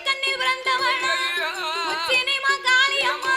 கண்ணி பிறந்தவளா சினிமா காளியம்மா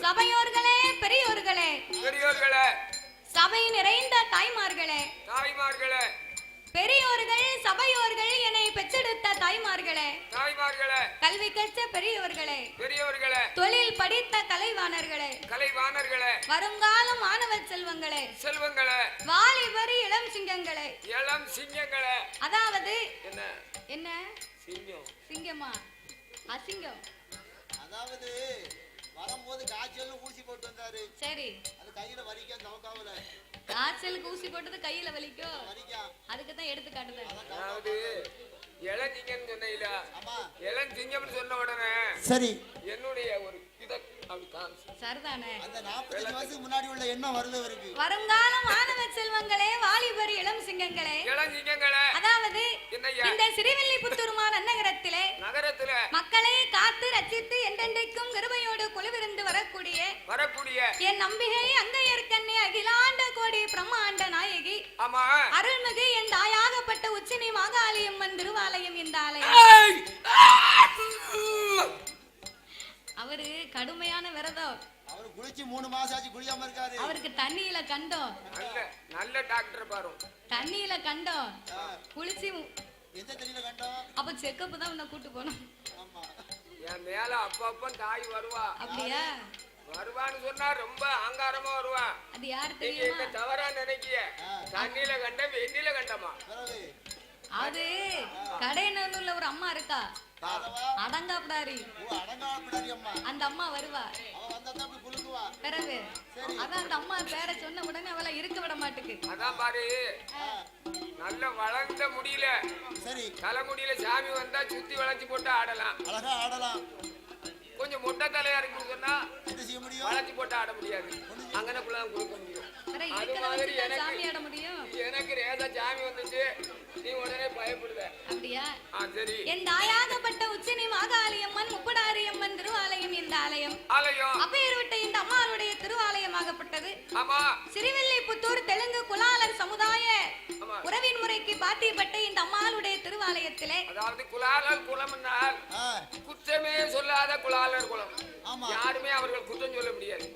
சபையோர்களே, பெரியோர்களே, பெரியோர்களே, சபை நிறைந்த தாய்மார்களே, தாய்மார்களே, பெரியோர்கள், சபையோர்கள், என்னை பெற்றெடுத்த தாய்மார்களே, தாய்மார்களே, கல்வி கற்ற பெரியவர்களே, பெரியவர்களே, தொழில் படித்த கலைவாணர்களே, கலைவாணர்களே, வருங்கால மாணவ செல்வங்களே, செல்வங்களே, வாலிபர் இளம் சிங்கங்களே, இளம் சிங்கங்களே. அதாவது என்ன என்ன சிங்கம்? சிங்கமா அசிங்கம்? அதாவது வரும்போது காய்ச்சல் ஊசி போட்டு வந்தாரு. சரி, அது கையில வலிக்க தவக்காவல காய்ச்சலுக்கு ஊசி போட்டது கையில வலிக்கும், வலிக்கா. அதுக்கு தான் எடுத்து காட்டுதேன். அதாவது இளஞ்சிங்கம்னு சொன்னீங்களா? இளஞ்சிங்கம்னு சொன்ன உடனே சரி என்னுடைய ஒரு இதை அப்படி காமிச்சு சரிதானே? அந்த 45 வருஷத்துக்கு முன்னாடி உள்ள எண்ணம் வருது அவருக்கு. வருங்கால மாணவ செல்வங்களே, வாலிபர் இளம் சிங்கங்களே, இளஞ்சிங்கங்களே, அதாவது என்னய்யா? இந்த சிறுவில்லிபுத்தூர் நகரத்திலே நகரத்துல மக்களை காத்து ரட்சித்து என்றென்றைக்கும் கிருபையோடு குழுவிருந்து வரக்கூடிய என் நம்பிகை அங்கையர்கண்ணே அகிலாண்ட கோடி பிரம்மாண்ட நாயகி, ஆமா, அருள்மிகு என் தாயாகப்பட்ட உச்சினி மாகாளியம்மன் திருவாலயம் இந்த ஆலயம். அவரு கடுமையான விரதம். அவரு குளிச்சு 3 மாசம் ஆச்சு, குளியாம இருக்காரு. அவருக்கு தண்ணியில கண்டோம், நல்ல டாக்டர் பாரு, தண்ணியில கண்டோம், குளிச்சு எந்த தண்ணியில கண்டோம்? அப்ப செக்கப் தான் உன்னை கூட்டு போனோம். ஆமா, என் மேல அப்பப்ப தாய் வருவா. அப்படியா? வருவான்னு சொன்னா ரொம்ப ஆங்காரமா வருவா. அது யாரு நீங்க தெரியுமா? என்ன தவறா நினைக்கிய? தண்ணியில கண்ட வெண்ணில கண்டமா? அது கடையனூர்ல ஒரு அம்மா இருக்கா, அடங்காப்படாரி. அந்த அம்மா வருவா, பிறகு அதான் அந்த அம்மா பேரை சொன்ன உடனே அவளை இருக்க விட மாட்டுக்கு. அதான் பாரு, நல்ல வளர்ந்த முடியல, சரி, தலைமுடியில சாமி வந்தா சுத்தி வளைச்சு போட்டு ஆடலாம், அழகா ஆடலாம். கொஞ்சம் மொட்டை தலையா இருக்குன்னு சொன்னா வளைச்சு போட்டு ஆட முடியாது, அங்கனக்குள்ள கொடுக்க முடியும். அது மாதிரி எனக்கு ரேசா சாமி வந்துச்சு, நீ உடனே பயப்படுத. அப்படியா? சரி. என் தாயாகப்பட்ட உச்சினி மாகாளியம்மன் முப்படாரியம்மன் திருவாலயம் இந்த ஆலயம். அப்பேற்பட்ட இந்த அம்மாளுடைய திருவாலயமாகப்பட்டது. ஆமா. சிறுவில்லிபுத்தூர் தெலுங்கு குலாலர் சமுதாய உறவின் முறைக்கு பாத்தியப்பட்ட இந்த அம்மாளுடைய திருவாலயத்திலே, அதாவது குலாலர் குலம்னால் குற்றமே சொல்லாத குலாலர் குலம். யாருமே அவர்கள் குற்றம் சொல்ல முடியாது.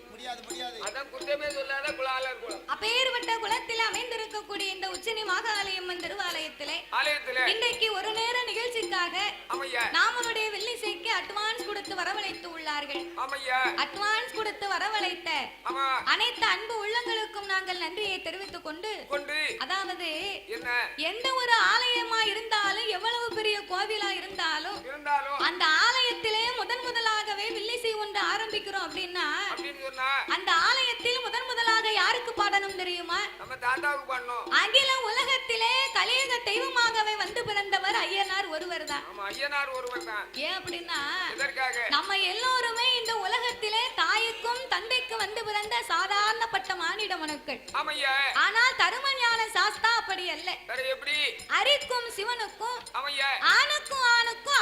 அதான் குற்றமே சொல்லாத குலாலர் குலம். அப்பேற்பட்ட குலத்தில் அமைந்திருக்கக்கூடிய இந்த உச்சினி மாகாளியம்மன் திருவாலயத்திலே இன்றைக்கு ஒரு நேர நிகழ்ச்சிக்காக நாமளுடைய வெள்ளிசைக்கு அட்வான்ஸ் கொடுத்து வரவழைத்து உள்ளார்கள். அட்வான்ஸ் கொடுத்து வரவழைத்த அனைத்து அன்பு உள்ளங்களுக்கும் நாங்கள் நன்றியை தெரிவித்துக் கொண்டு, அதாவது எந்த ஒரு ஆலயமா இருந்தாலும், எவ்வளவு பெரிய கோவிலா இருந்தாலும், அந்த ஆலயத்திலே முதலாகவே வெள்ளிசை ஒன்று ஆரம்பிக்கிறோம் அப்படின்னா அந்த ஆலயத்தில் முதலாக யாருக்கு பாடணும் தெரியுமா? அகில உலகத்திலே கலியுக தெய்வமாகவே வந்து பிறந்தவர் ஐயனார் ஒருவர் தான். ஏன் அப்படின்னா நம்ம எல்லோருமே இந்த உலகத்திலே தாய்க்கும் தந்தைக்கும் வந்து பிறந்த சாதாரணப்பட்ட மானிட மனுக்கள். ஆனால் தருமஞான சாஸ்தா அப்படி அல்ல. அரிக்கும் சிவனுக்கும் ஆணுக்கும் ஆணுக்கும்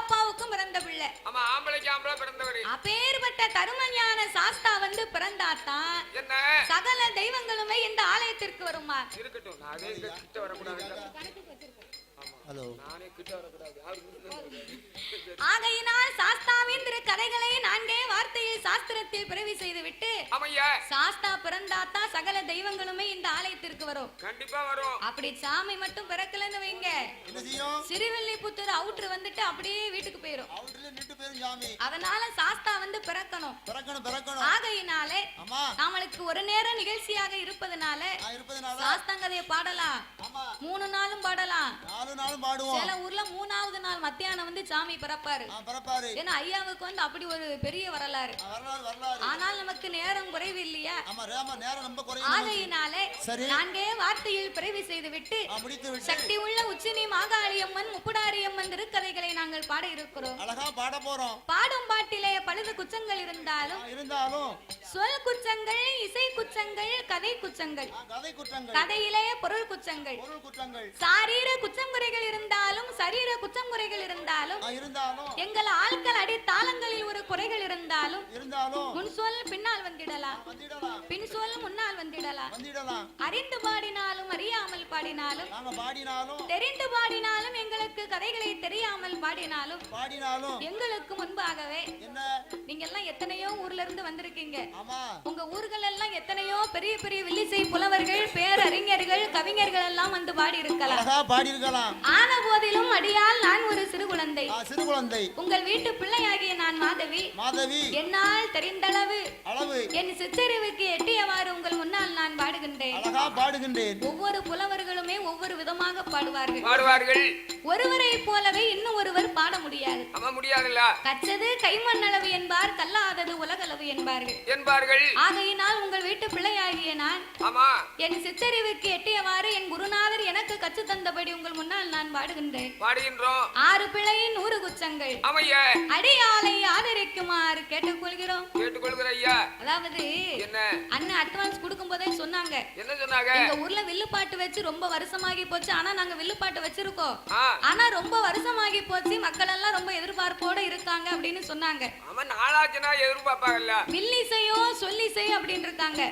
அப்பாவுக்கும் பிறந்த பிள்ளை. அப்பேற்பட்ட தருமஞான சாஸ்தா வந்து பிறந்தாத்தான் சகல தெய்வங்களுமே இந்த ஆலயத்திற்கு வருமா? ஆகையினால் சாஸ்தாவின் திரு கதைகளை நான்கே வார்த்தையில் சாஸ்திரத்தில் பிறவி செய்துவிட்டு சாஸ்தா பிறந்தாத்தான் சகல தெய்வங்களுமே இந்த ஆலயத்திற்கு வரும். கண்டிப்பா வரும். அப்படி சாமி மட்டும் பிறக்கலன்னு வைங்க, சிறுவில்லிபுத்தூர் அவுட்ரு வந்துட்டு அப்படியே வீட்டுக்கு போயிரும். அதனால சாஸ்தா வந்து பிறக்கணும். ஆகையினாலே நம்மளுக்கு ஒரு நேர நிகழ்ச்சியாக இருப்பதனால சாஸ்தாங்கதையை பாடலாம், 3 நாளும் பாடலாம். சில ஊர்ல 3ஆவது நாள் மத்தியானம் வந்து சாமி பிறப்பாரு. ஏன்னா ஐயாவுக்கு வந்து அப்படி ஒரு பெரிய வரலாறு. ஆனால் நமக்கு நேரம் குறைவு இல்லையா? ஆகையினாலே நான்கே வார்த்தையில் பிறவி செய்துவிட்டு சக்தி உள்ள உச்சினி மாகாளியம்மன் முப்புடாரியம்மன் திருக்கதைகளை நாங்கள் பாட இருக்கிறோம். பாடும் பாட்டிலே பழுது குச்சங்கள் இருந்தாலும் சொல் குச்சங்கள், இசை குச்சங்கள், கதை குச்சங்கள், கதையிலே பொருள் குச்சங்கள், சாரீர குச்சம் குறைகள் இருந்தாலும் சரீர குச்சம் குறைகள் இருந்தாலும் எங்கள் ஆட்கள் அடி தாளங்களில் ஒரு குறைகள் இருந்தாலும் இருந்தாலும் முன் சொல் பின்னால் வந்திடலாம், வந்திடலாம் பின் சொல் முன்னால் வந்திடலாம். வந்திடலாம் அறிந்து பாடினாலும் அறியாமல் பாடினாலும் நாங்க பாடினாலும் தெரிந்து பாடினாலும் எங்களுக்கு கதைகளை தெரியாமல் பாடினாலும் பாடினாலும் எங்களுக்கு முன்பாகவே என்ன நீங்க எல்லாம் எத்தனையோ ஊர்ல இருந்து வந்திருக்கீங்க. ஆமா உங்க ஊர்கள் எல்லாம் எத்தனையோ பெரிய பெரிய வில்லிசை புலவர்கள் பேரறிஞர்கள் கவிஞர்கள் எல்லாம் வந்து பாடி இருக்கலாம், அழகா பாடி இருக்கலாம். ஆன போதிலும் அடியால் நான் ஒரு சிறு குழந்தை, சிறு குழந்தை, உங்கள் வீட்டு பிள்ளையாகிய நான் மாதவி. மாதவி என்னால் தெரிந்தளவு அளவு என் சிற்றறிவுக்கு எட்டியவாறு உங்கள் முன்னால் நான் பாடுகின்றேன். அழகா பாடுகின்றேன். ஒவ்வொரு புலவர்களுமே ஒவ்வொரு விதமாக பாடுவார்கள். ஒருவரை போலவே இன்னும் ஒருவர் பாட முடியாது. கச்சது கைமண்ணளவு என்பார், கல்லாதது உலகளவு என்பார்கள். ஆகையினால் உங்கள் வீட்டு பிள்ளையாகிய நான் என் சிற்றறிவுக்கு எட்டியவாறு என் குருநாதர் எனக்கு கற்று தந்தபடி உங்கள் முன்னால் நான் பாடுகின்றேன். 6 பிழையின் 100 குச்சங்கள் அடியாலை ஆதரிக்குமாறு கேட்டுக்கொள்கிறோம். அதாவது அண்ணன் அட்வான்ஸ் கொடுக்கும் போதே சொன்னாங்க, எங்க ஊர்ல வில்லுப்பாட்டு வச்சு ரொம்ப வருஷமாகி போச்சு, ஆனா நாங்க வில்லுப்பாட்டு வச்சிருக்கோம், ஆனா ரொம்ப வருஷமாகி போச்சு, மக்கள் எல்லாம் ரொம்ப எதிர்பார்ப்போட இருக்காங்க அப்படின்னு சொன்னாங்க. வில்லிசையோ சொல்லிசை அப்படின்னு இருக்காங்க,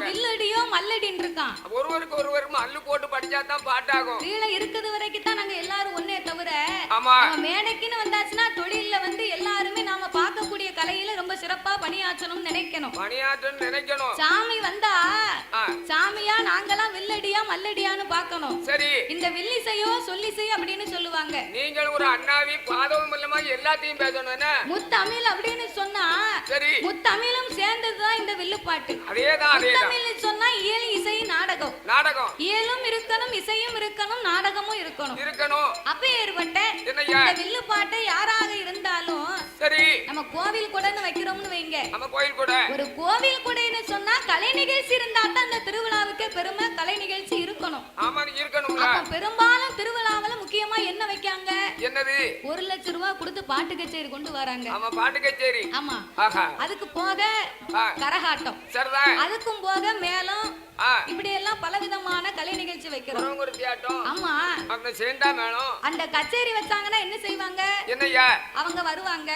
வில்லடியோ மல்லடின்னு இருக்கான். ஒருவருக்கு ஒருவர் மல்லு போட்டு படிச்சாதான் பாட்டாகும். கீழே இருக்குது வரைக்கும் தான் நாங்க எல்லாரும் ஒன்னே தவிர மேடைக்குன்னு வந்தாச்சுன்னா தொழில வந்து எல்லாருமே நாம பார்க்கக்கூடிய கலையில ரொம்ப சிறப்பா பணியாற்றணும்னு நினைக்கணும். சாமி வந்தா சாமியா நாங்கெல்லாம் வில்லடியா மல்லடியான்னு பார்க்கணும். சரி, இந்த வில்லிசையோ சொல்லிசை அப்படின்னு சொல்லுவாங்க. நீங்கள் ஒரு அண்ணாவி பாதவும் இல்லமா எல்லாத்தையும் பேசணும். முத்தமிழ் அப்படின்னு சொன்னா சரி, முத்தமிழும் சேர்ந்ததுதான் இந்த வில்லுப்பாட்டு. அதேதான் முத்தமிழ் சொன்னா இயல் இசை நாடகம். இயலும் இருக்கணும், இசையும் இருக்கணும், நாடகமும் இருக்கணும். அப்பேற்பட்ட இந்த வில்லுப்பாட்டை யாராக இருந்தாலும் சரி, நம்ம கோவில் கூடன்னு வைக்கிறோம்னு வைங்க, ஒரு கோவில் கூடன்னு சொன்னா கலை நிகழ்ச்சி இருந்தா தான் அந்த திருவிழாவுக்கு பெருமை. கலை நிகழ்ச்சி இருக்கணும். பெரும்பாலும் திருவிழாவுல முக்கியமா என்ன வைக்காங்க? என்னது? 1 லட்சம் ரூபாய் கொடுத்து பாட்டு கச்சேரி கொண்டு வராங்க. பாட்டு கச்சேரி. ஆமா. அதுக்கு போக கரகாட்டம், அதுக்கும் போக மேளம், இப்படி எல்லாம் பலவிதமான கலை நிகழ்ச்சி வைக்கிறோம். ஆமா, அந்த கச்சேரி வச்சாங்கன்னா என்ன செய்வாங்க? அவங்க வருவாங்க,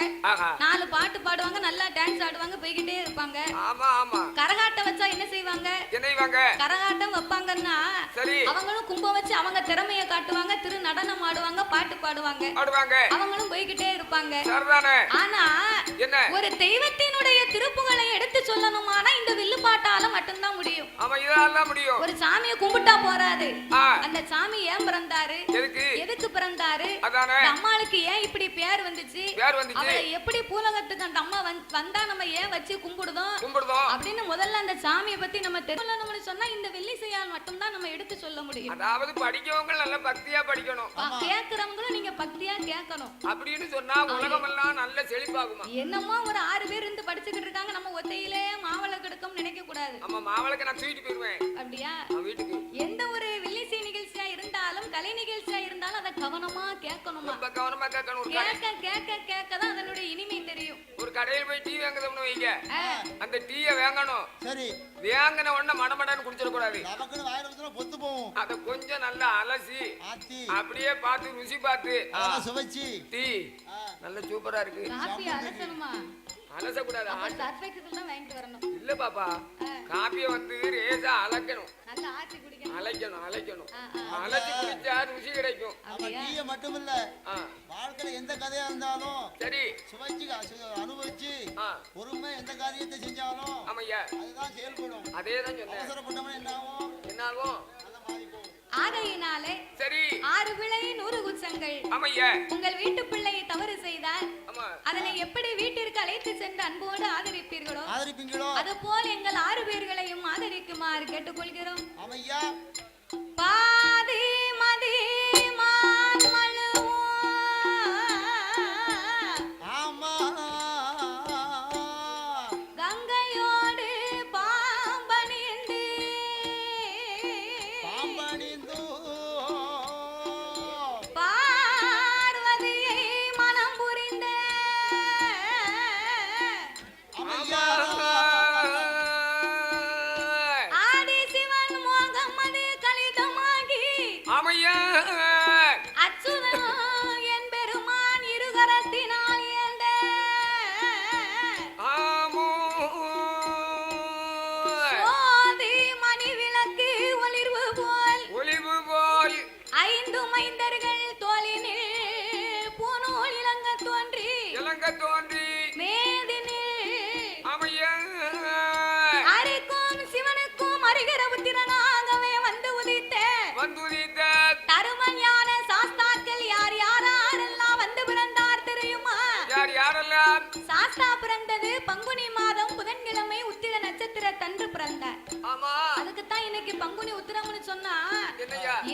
4 பாட்டு பாடுவாங்க, நல்லா டான்ஸ் ஆடுவாங்க, போய்கிட்டே இருப்பாங்க. கரகாட்டம் வச்சா என்ன செய்வாங்க? கரகாட்டம் வைப்பாங்கன்னா அவங்களும் கும்பம் வச்சு அவங்க திறமையை காட்டுவாங்க, திரு நடனம் ஆடுவாங்க, பாட்டு பாடுவாங்க, அவங்களும் போய்கிட்டே இருப்பாங்க. ஆனா ஒரு தெய்வத்தினுடைய திருப்புகளை எடுத்து சொல்லணுமானா இந்த வில்லுப்பாட்டால மட்டும்தான் முடியும். ஒரு சாமியை கும்பிட்டா போறாது, அந்த சாமி ஏன் பிறந்தாரு, எதுக்கு பிறந்தாரு, அம்மாளுக்கு ஏன் இப்படி பேர் வந்துச்சு, அவளை எப்படி பூலகத்துக்கு அந்த அம்மா வந்தா நம்ம ஏன் வச்சு கும்பிடுதோம் அப்படின்னு முதல்ல அந்த சாமியை பத்தி நம்ம தெரிஞ்சு சொன்னா இந்த வெள்ளிசையால் மட்டும்தான் நம்ம எடுத்து சொல்ல முடியும். அதாவது படிக்கவங்க நல்ல பக்தியா படிக்கணும், கேட்கிறவங்களும் நீங்க பக்தியா கேட்கணும் அப்படின்னு சொன்னா உலகம் எல்லாம் நல்ல செழிப்பாகுமா. என்னமோ ஒரு 6 பேர் இருந்து படிச்சுக்கிட்டு இருக்காங்க, நம்ம ஒத்தையிலே மாவளை கிடக்கும் நினைக்க கூடாது. மாவளுக்கு நான் தூக்கிட்டு போயிருவேன். அப்படியா? எந்த ஒரு வில்லிசை நிகழ்ச்சியா இருந்தாலும் கலை நிகழ்ச்சியா இருந்தாலும் அதை கவனமா கேட்கணுமா. கவனமா கேட்கணும். கேட்கதான் அதனுடைய இனிமை தெரியும். ஒரு கடையில் போய் டீ வாங்குறோம்னு வைங்க, அந்த டீயை வாங்கணும். சரி, வாங்கின உடனே மடமடன்னு குடிச்சிட கூடாது. நமக்கு வாயில ஊத்துனா பொத்து போகும். அத கொஞ்சம் நல்லா அலசி அப்படியே பார்த்து ருசி பார்த்து சுவைச்சி டீ நல்ல சூப்பரா இருக்கு. காபி அலசணுமா? அலசக்கூடாது, சர்ஃபெக்சல் தான் வாங்கிட்டு வரணும். இல்ல பாப்பா, காபியை வந்து ரேசா அலக்கணும், நல்லா ஆத்தி குடிக்கணும், அலக்கணும். அலசி குடிச்சா ருசி கிடைக்கும். டீயை மட்டும் இல்ல, வாழ்க்கையில எந்த கதையா இருந்தாலும் சரி சுவைச்சு அனுபவிச்சு பொறுமை எந்த காரியத்தை செஞ்சாலும் அதுதான் செயல்படும். அதேதான் சொன்னேன். அவசரப்பட்டவன் என்ன ஆகும்? ஆகையினாலே சரி 6 பிழை 100 குற்றங்கள். உங்கள் வீட்டு பிள்ளையை தவறு செய்தால் அதனை எப்படி வீட்டிற்கு அழைத்து சென்று அன்போடு ஆதரிப்பீர்களோ அதுபோல் எங்கள் 6 பேர்களையும் ஆதரிக்குமாறு கேட்டுக்கொள்கிறோம். பாதி மதி ஆதி சிவன் மோகமது கலிதமாகி பிறந்தது பங்குனி மாதம் புதன்கிழமை உத்திர நட்சத்திர தன்று பிறந்தார். ஆமா, அதுக்குத்தான் இன்னைக்கு பங்குனி உத்திரம்னு சொன்னா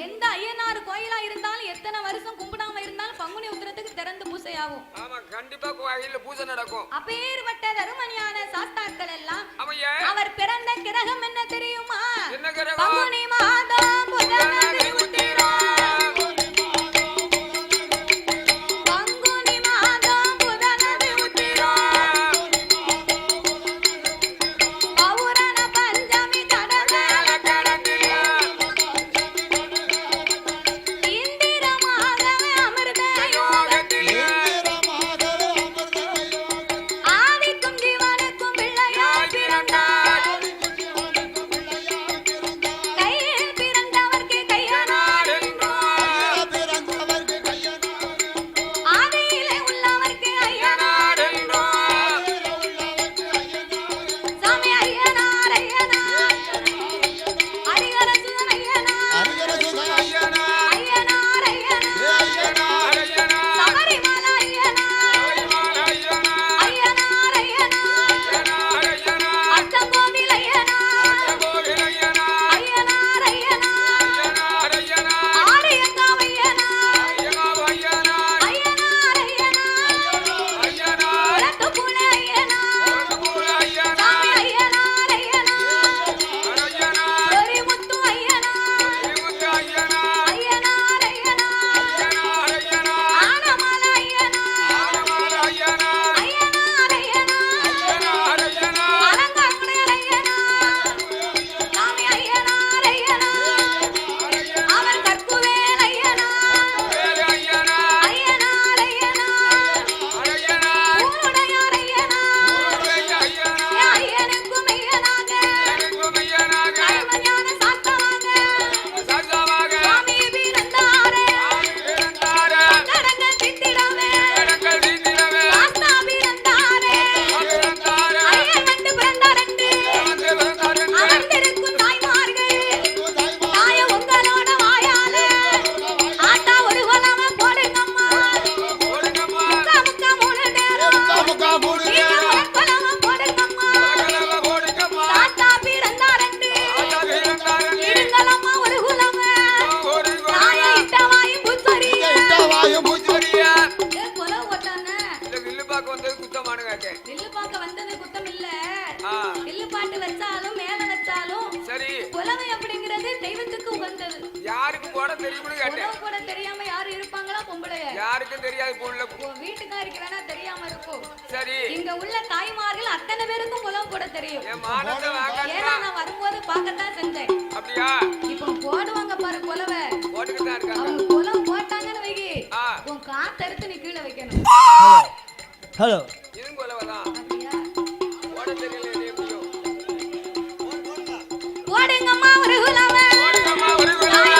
எந்த ஐயனார் கோயிலா இருந்தாலும் எத்தனை வருஷம் கும்பிடாம இருந்தாலும் பங்குனி உத்திரத்துக்கு திறந்து பூசை ஆகும். ஆமா, கண்டிப்பா கோயில்ல பூஜை நடக்கும். அப்பேற்பட்ட தருமணியான சாஸ்தாக்கள் எல்லாம் ஆமையா, அவர் பிறந்த கிரகம் என்ன தெரியுமா? என்ன கிரகம்? பங்குனி மாதம் புதனதி உத்திரம். யாருக்கும் தெரியாது. வீட்டுக்காரிக்கு வேணா தெரியாம இருக்கும். சரி, இங்க உள்ள தாய்மார்கள் அத்தனை பேருக்கும் உலகம் போட தெரியும். ஏன்னா நான் வரும்போது பார்க்கத்தான் செஞ்சேன். அப்படியா? இப்போ போடுவாங்க பாரு குலவை, போட்டுக்கிட்டு இருக்காங்க. அவங்க குலம் போட்டாங்கன்னு வைக்கி, உன் காத்தெடுத்து நீ கீழே வைக்கணும். ஹலோ, இதுவும் குலவைதான். போட தெரியல எப்படியோ. போடுங்கம்மா ஒரு குலவை, போடுங்கம்மா ஒரு குலவை.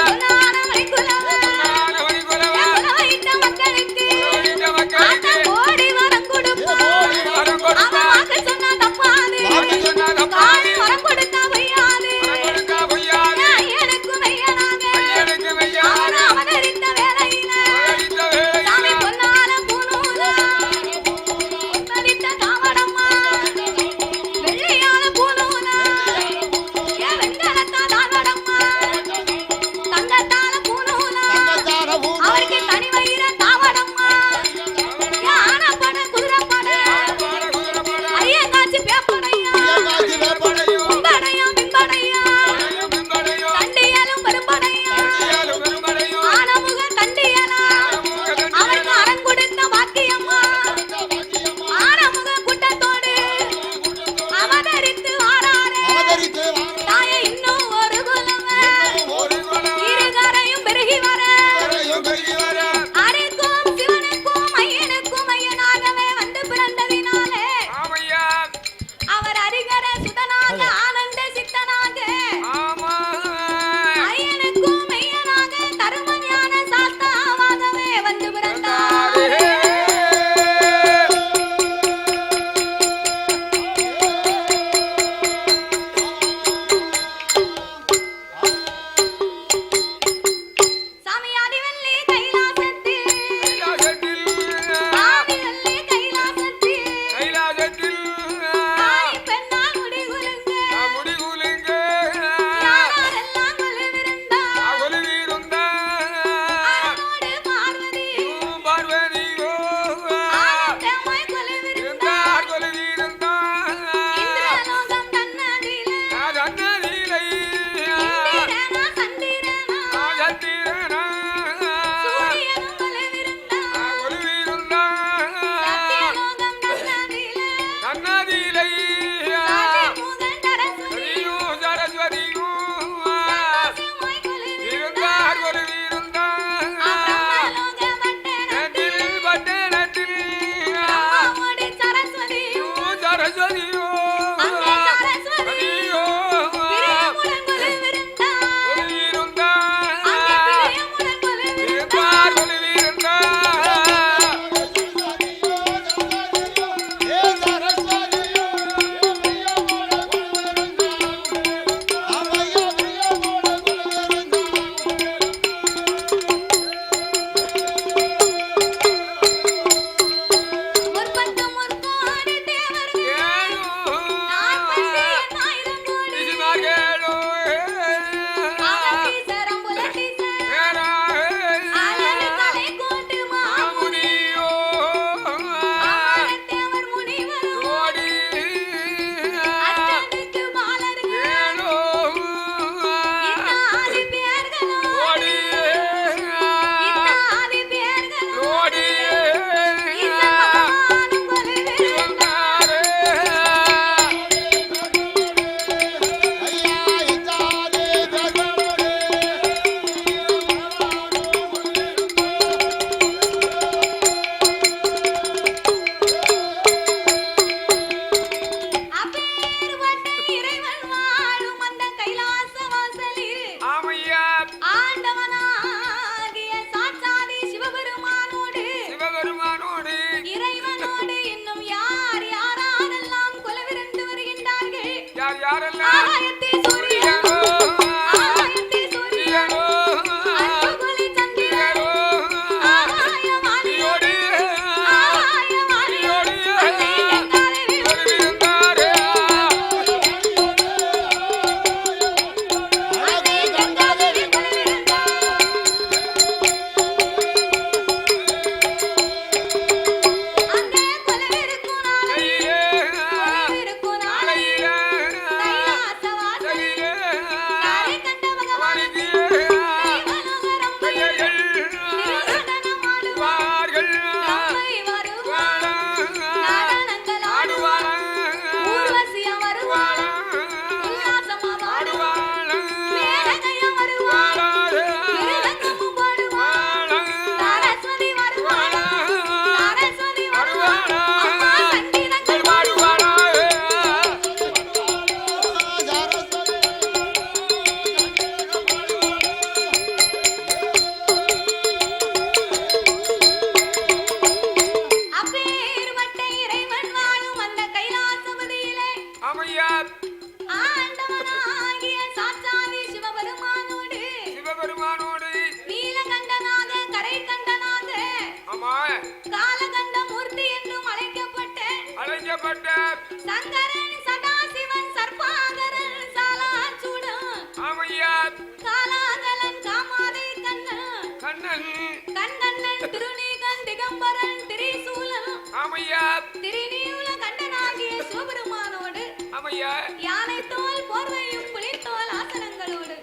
யானை தோல் போர்வையும் புலித்தோல் ஆசனங்களோடு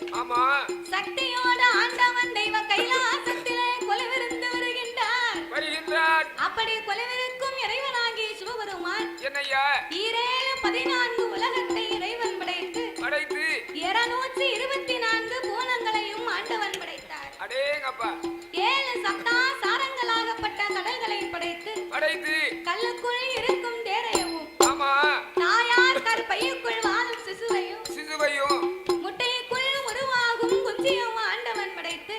சக்தியோட ஆண்டவன் தெய்வ கைலாசத்திலே கொலுவிருந்து வருகின்றார். அப்படி கொலுவிருக்கும் இறைவனாகிய சிவபெருமான் 14 உலகத்தை இறைவன் படைத்து 224 கோணங்களையும் ஆண்டவன் படைத்தார். 7 சப்தா சாரங்களாகப்பட்ட கடல்களை படைத்து கல்லுக்குள் இருக்கும் தேரையவும் தாயார் கற்பையுக்குள் வாழும் சிசுவையும் முட்டைக்குள் உருவாகும் குஞ்சியும் ஆண்டவன் படைத்து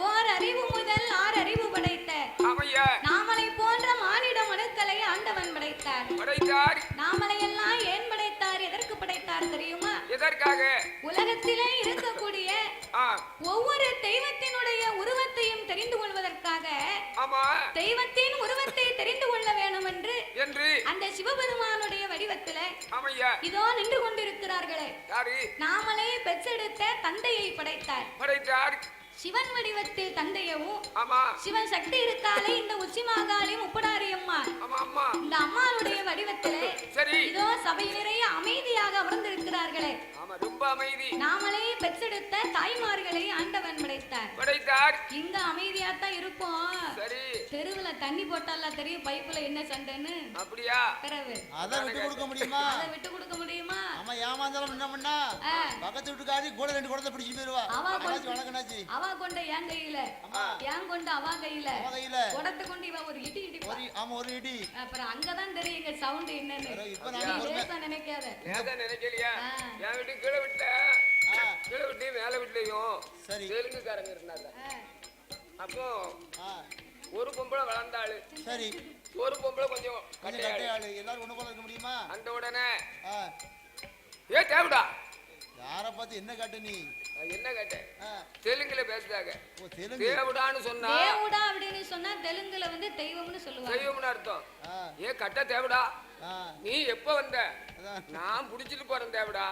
ஓர் அறிவு முதல் 6 அறிவு படைத்த நாமலை போன்ற மானிட மனுக்களை ஆண்டவன் படைத்தார். நாமலை எல்லாம் ஏன் படைத்தார், எதற்கு படைத்தார் தெரியுமா? எதற்காக? உலகத்திலே இருக்கக்கூடிய ஒவ்வொரு தெய்வத்தினுடைய உருவத்தையும் தெரிந்து கொள்வதற்காக, தெய்வத்தின் உருவத்தை தெரிந்து கொள்ள வேண்டும் என்று அந்த சிவபெருமானுடைய வடிவத்திலே இதோ நின்று கொண்டிருக்கிறார்களே, நாமளே பெற்றெடுத்த தந்தையை படைத்தார். சிவன் வடிவத்தில் தந்தையவும், சிவன் சக்தி இருக்காலே இந்த உச்சி மாகாளி முப்படாரி அம்மா, இந்த அம்மாளுடைய வடிவத்திலே இதோ சபை நிறைய அமைதியாக அமர்ந்திருக்கிறார்கள். பெரியார்களே, ஆமா ரொம்ப அமைதி. நாமளே பெற்றெடுத்த தாய்மார்களை ஆண்டவன் படைத்தார். இங்க அமைதியாத்தான் இருப்போம். சரி, தெருவுல தண்ணி போட்டால தெரியும் பைப்புல என்ன சண்டைன்னு. அப்படியா? அதை விட்டு கொடுக்க முடியுமா? அதை விட்டு கொடுக்க முடியுமா? ஆமா, ஏமாந்தாலும் என்ன பண்ணா பக்கத்து வீட்டுக்காரி கூட 2 குடத்தை பிடிச்சிட்டு போயிருவா. வணக்கனாச்சி அவ கொண்ட என் கையில, என் கொண்ட அவ கையில, குடத்தை கொண்டு இவ ஒரு இடி இடி. ஆமா, ஒரு இடி. அப்புறம் அங்கதான் தெரியும் எங்க சவுண்ட் என்னன்னு. இப்ப நான் லேசா நினைக்காத. லேசா நினைக்கலையா? என் வீட்டு கீழே விட்ட, கீழே விட்டு மேல வீட்லயும் சரி தெலுங்குக்காரங்க இருந்தாங்க. அப்போ ஒரு பொம்பளை வளர்ந்தாளு. சரி, ஒரு பொம்பளை கொஞ்சம் கட்டையாளு. எல்லாரும் ஒண்ணு போல இருக்க முடியுமா? அந்த உடனே ஏ தேவடா, யார பார்த்து என்ன காட்டு நீ? என்ன கேட்ட? தெலுங்குல பேசுறாங்க. தேவடான்னு சொன்னா, தேவடா அப்படின்னு சொன்னா தெலுங்குல வந்து தெய்வம்னு சொல்லுவாங்க. தெய்வம்னு அர்த்தம். ஏ கட்ட தேவடா, நீ எப்ப வந்த? நான் புடிச்சிட்டு போறேன் தேவடா,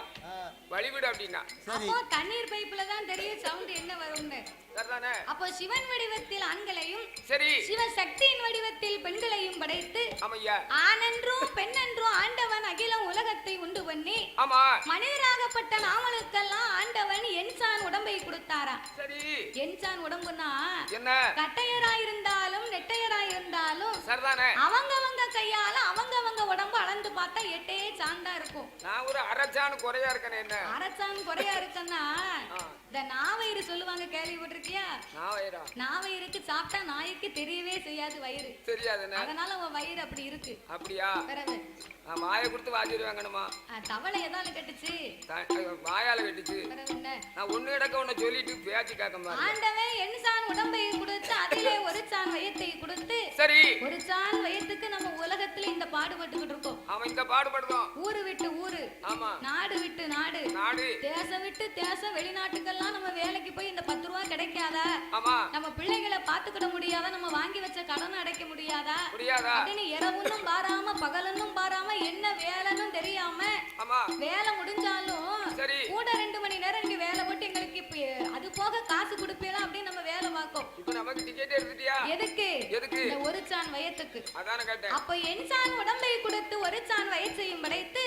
வழிவிடு அப்படின்னா. அப்போ தண்ணீர் பைப்புல தான் தெரியும் சவுண்ட் என்ன வரும்னு. சரிதானே? அப்போ சிவன் வடிவத்தில் ஆண்களையும், சரி சிவசக்தியின் வடிவத்தில் பெண்களையும் படைத்து, ஆமையா, ஆணென்றும் பெண்ணென்றும் ஆண்டவன் அகிலம் உலகத்தை உண்டு பண்ணி, ஆமா, மனிதராகப்பட்ட நாமளுக்கெல்லாம் ஆண்டவன் என்சான் உடம்பை கொடுத்தாரா. சரி, என்சான் உடம்புனா என்ன? கட்டையரா இருந்தாலும் நெட்டையரா இருந்தாலும் சரிதானே, அவங்கவங்க கையால அவங்கவங்க உடம்பு அளந்து பார்த்தா 8 சாந்தா இருக்கும். நான் ஒரு அரைச்சான் குறையா இருக்கேன். என்ன அரைச்சான் குறையா இருக்கேன்னா இந்த நாவயிறு சொல்லுவாங்க, கேள்விப்பட்டிருக்கியா? நாவயிறுக்கு சாப்பிட்டா நாய்க்கு தெரியவே செய்யாது வயிறு. தெரியாது, அதனால உன் வயிறு அப்படி இருக்கு. அப்படியா? பிறகு மாய கொடுத்து வாஜிரு வாங்கணுமா? தவளை எதால கட்டுச்சு? வாயால கட்டுச்சு. நான் ஒண்ணு இடக்க ஒண்ணு சொல்லிட்டு பேச்சு கேட்க மாட்டேன். ஆண்டவன் எண்சான் உடம்பை கொடுத்து அதிலே ஒரு சான் வயத்தை கொடுத்து, சரி, ஒரு சான் வயத்துக்கு நம்ம உலகத்துல இந்த பாடுபட்டுக்கிட்டு இருக்கோம். அவன் இந்த பாடுபடுறோம். ஊரு விட்டு ஊரு, ஆமா, நாடு விட்டு நாடு, தேசம் விட்டு தேசம், வெளிநாட்டுக்கெல்லாம் நம்ம வேலைக்கு போய் இந்த 10 ரூபாய் கிடைக்காதா? ஆமா, நம்ம பிள்ளைகளை பாத்துக்கிட முடியாதா? நம்ம வாங்கி வச்ச கடனை அடைக்க முடியாதா? அப்படின்னு இரவுன்னும் பாராம பகலன்னும் பாராம என்ன வேலைன்னு தெரியாம, வேலை முடிஞ்சாலும் கூட 2 மணி நேரம் இங்க வேலை போட்டு எங்களுக்கு அது போக காசு கொடுப்பீங்களா அப்படின்னு நம்ம வேலை பார்க்கும். இப்ப நமக்கு டிக்கெட் எடுத்துட்டியா? எதுக்கு? இந்த ஒரு சான் வயத்துக்கு. அதான கேட்டேன். அப்ப என்சான் உடம்பை கொடுத்து ஒரு சான் வயத்தையும் படைத்து,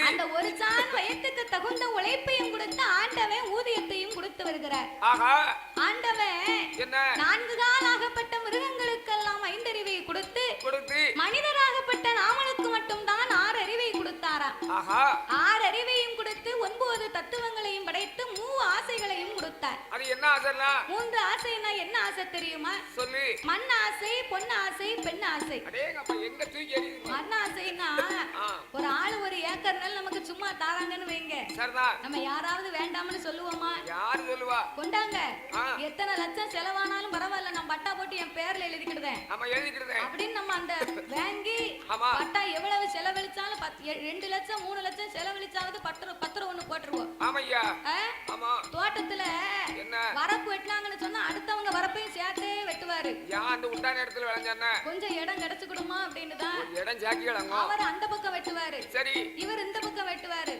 அந்த ஒரு சான் வயத்துக்கு தகுந்த உழைப்பையும் கொடுத்து ஆண்டவன் ஊதியத்தையும் கொடுத்து வருகிறார். ஆண்டவன் 4 கால் ஆகப்பட்ட மிருகங்களுக்கெல்லாம் 5 அறிவை கொடுத்து மனிதராகப்பட்ட நாமனுக்கு மட்டும்தான் 6 அறிவை கொடுத்தாரா. 6 அறிவையும் கொடுத்து 9 தத்துவங்களையும் படைத்து 3 ஆசைகளையும் கொடுத்தார். அது என்ன ஆசைனா? 3 ஆசைனா என்ன ஆசை தெரியுமா? சொல்லு. மண் ஆசை, பொன் ஆசை, பெண் ஆசை. அடேங்கப்பா, எங்க தூக்கி எறியுது? மண் ஆசைனா ஒரு ஆளு 1 ஏக்கர் நெல் நமக்கு சும்மா தாராங்கன்னு வைங்க, நம்ம யாராவது வேண்டாம்னு சொல்லுவோமா? யாரு சொல்லுவா? கொண்டாங்க, எத்தனை லட்சம் செலவானாலும் பரவாயில்ல, நான் பட்டா போட்டு என் பேர்ல எழுதிக்கிடுதேன் அப்படின்னு நம்ம அந்த வாங்கி பட்டா எவ்வளவு செலவழிச்சாலும் 2 லட்சம் 3 லட்சம் செலவழிச்சாவது பத்திரம் ஒண்ணு போட்டுருவோம். தோட்டத்துல வரப்பு வெட்டினாங்கன்னு சொன்னா அடுத்தவங்க வரப்பையும் சேர்த்தே வெட்டுவாரு. கொஞ்சம் இடம் கிடைச்சுக்கிடுமா அப்படின்னு தான் அவர் அந்த பக்கம் வெட்டுவாரு, இவர் இந்த பக்கம் வெட்டுவாரு.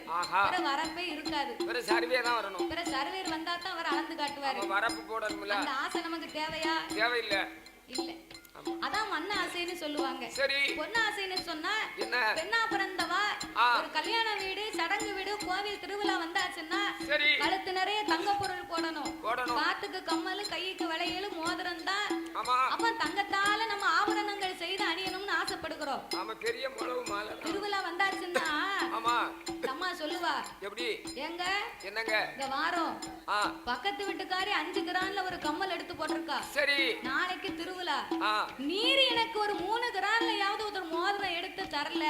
வரப்பே இருக்காது, சர்வேர் வந்தா தான் அவர் அளந்து காட்டுவாரு. அந்த ஆசை நமக்கு தேவையா? தேவையில்லை, இல்ல. அதான் மண்ண ஆசைன்னு சொல்லுவாங்க. பொண்ணு ஆசைன்னு சொன்னா பெண்ணா பிறந்தவா ஒரு கல்யாண வீடு, சடங்கு வீடு, கோவில் திருவிழா வந்தாச்சுன்னா கழுத்து நிறைய தங்க பொருள் போடணும், காத்துக்கு கம்மல், கைக்கு வளையல், மோதிரம் தான். அப்ப தங்கத்தால நம்ம ஆபரணங்கள் செய்து அணியணும்னு ஆசைப்படுகிறோம். திருவிழா வந்தாச்சுன்னா அம்மா சொல்லுவா, எப்படி எங்க என்னங்க இந்த வாரம் பக்கத்து வீட்டுக்காரி 5 கிராம்ல ஒரு கம்மல் எடுத்து போட்டிருக்கா. சரி, நாளைக்கு திருவிழா, நீர் எனக்கு ஒரு 3 கிராம்லயாவது ஒரு மோதிரம் எடுத்து தரல,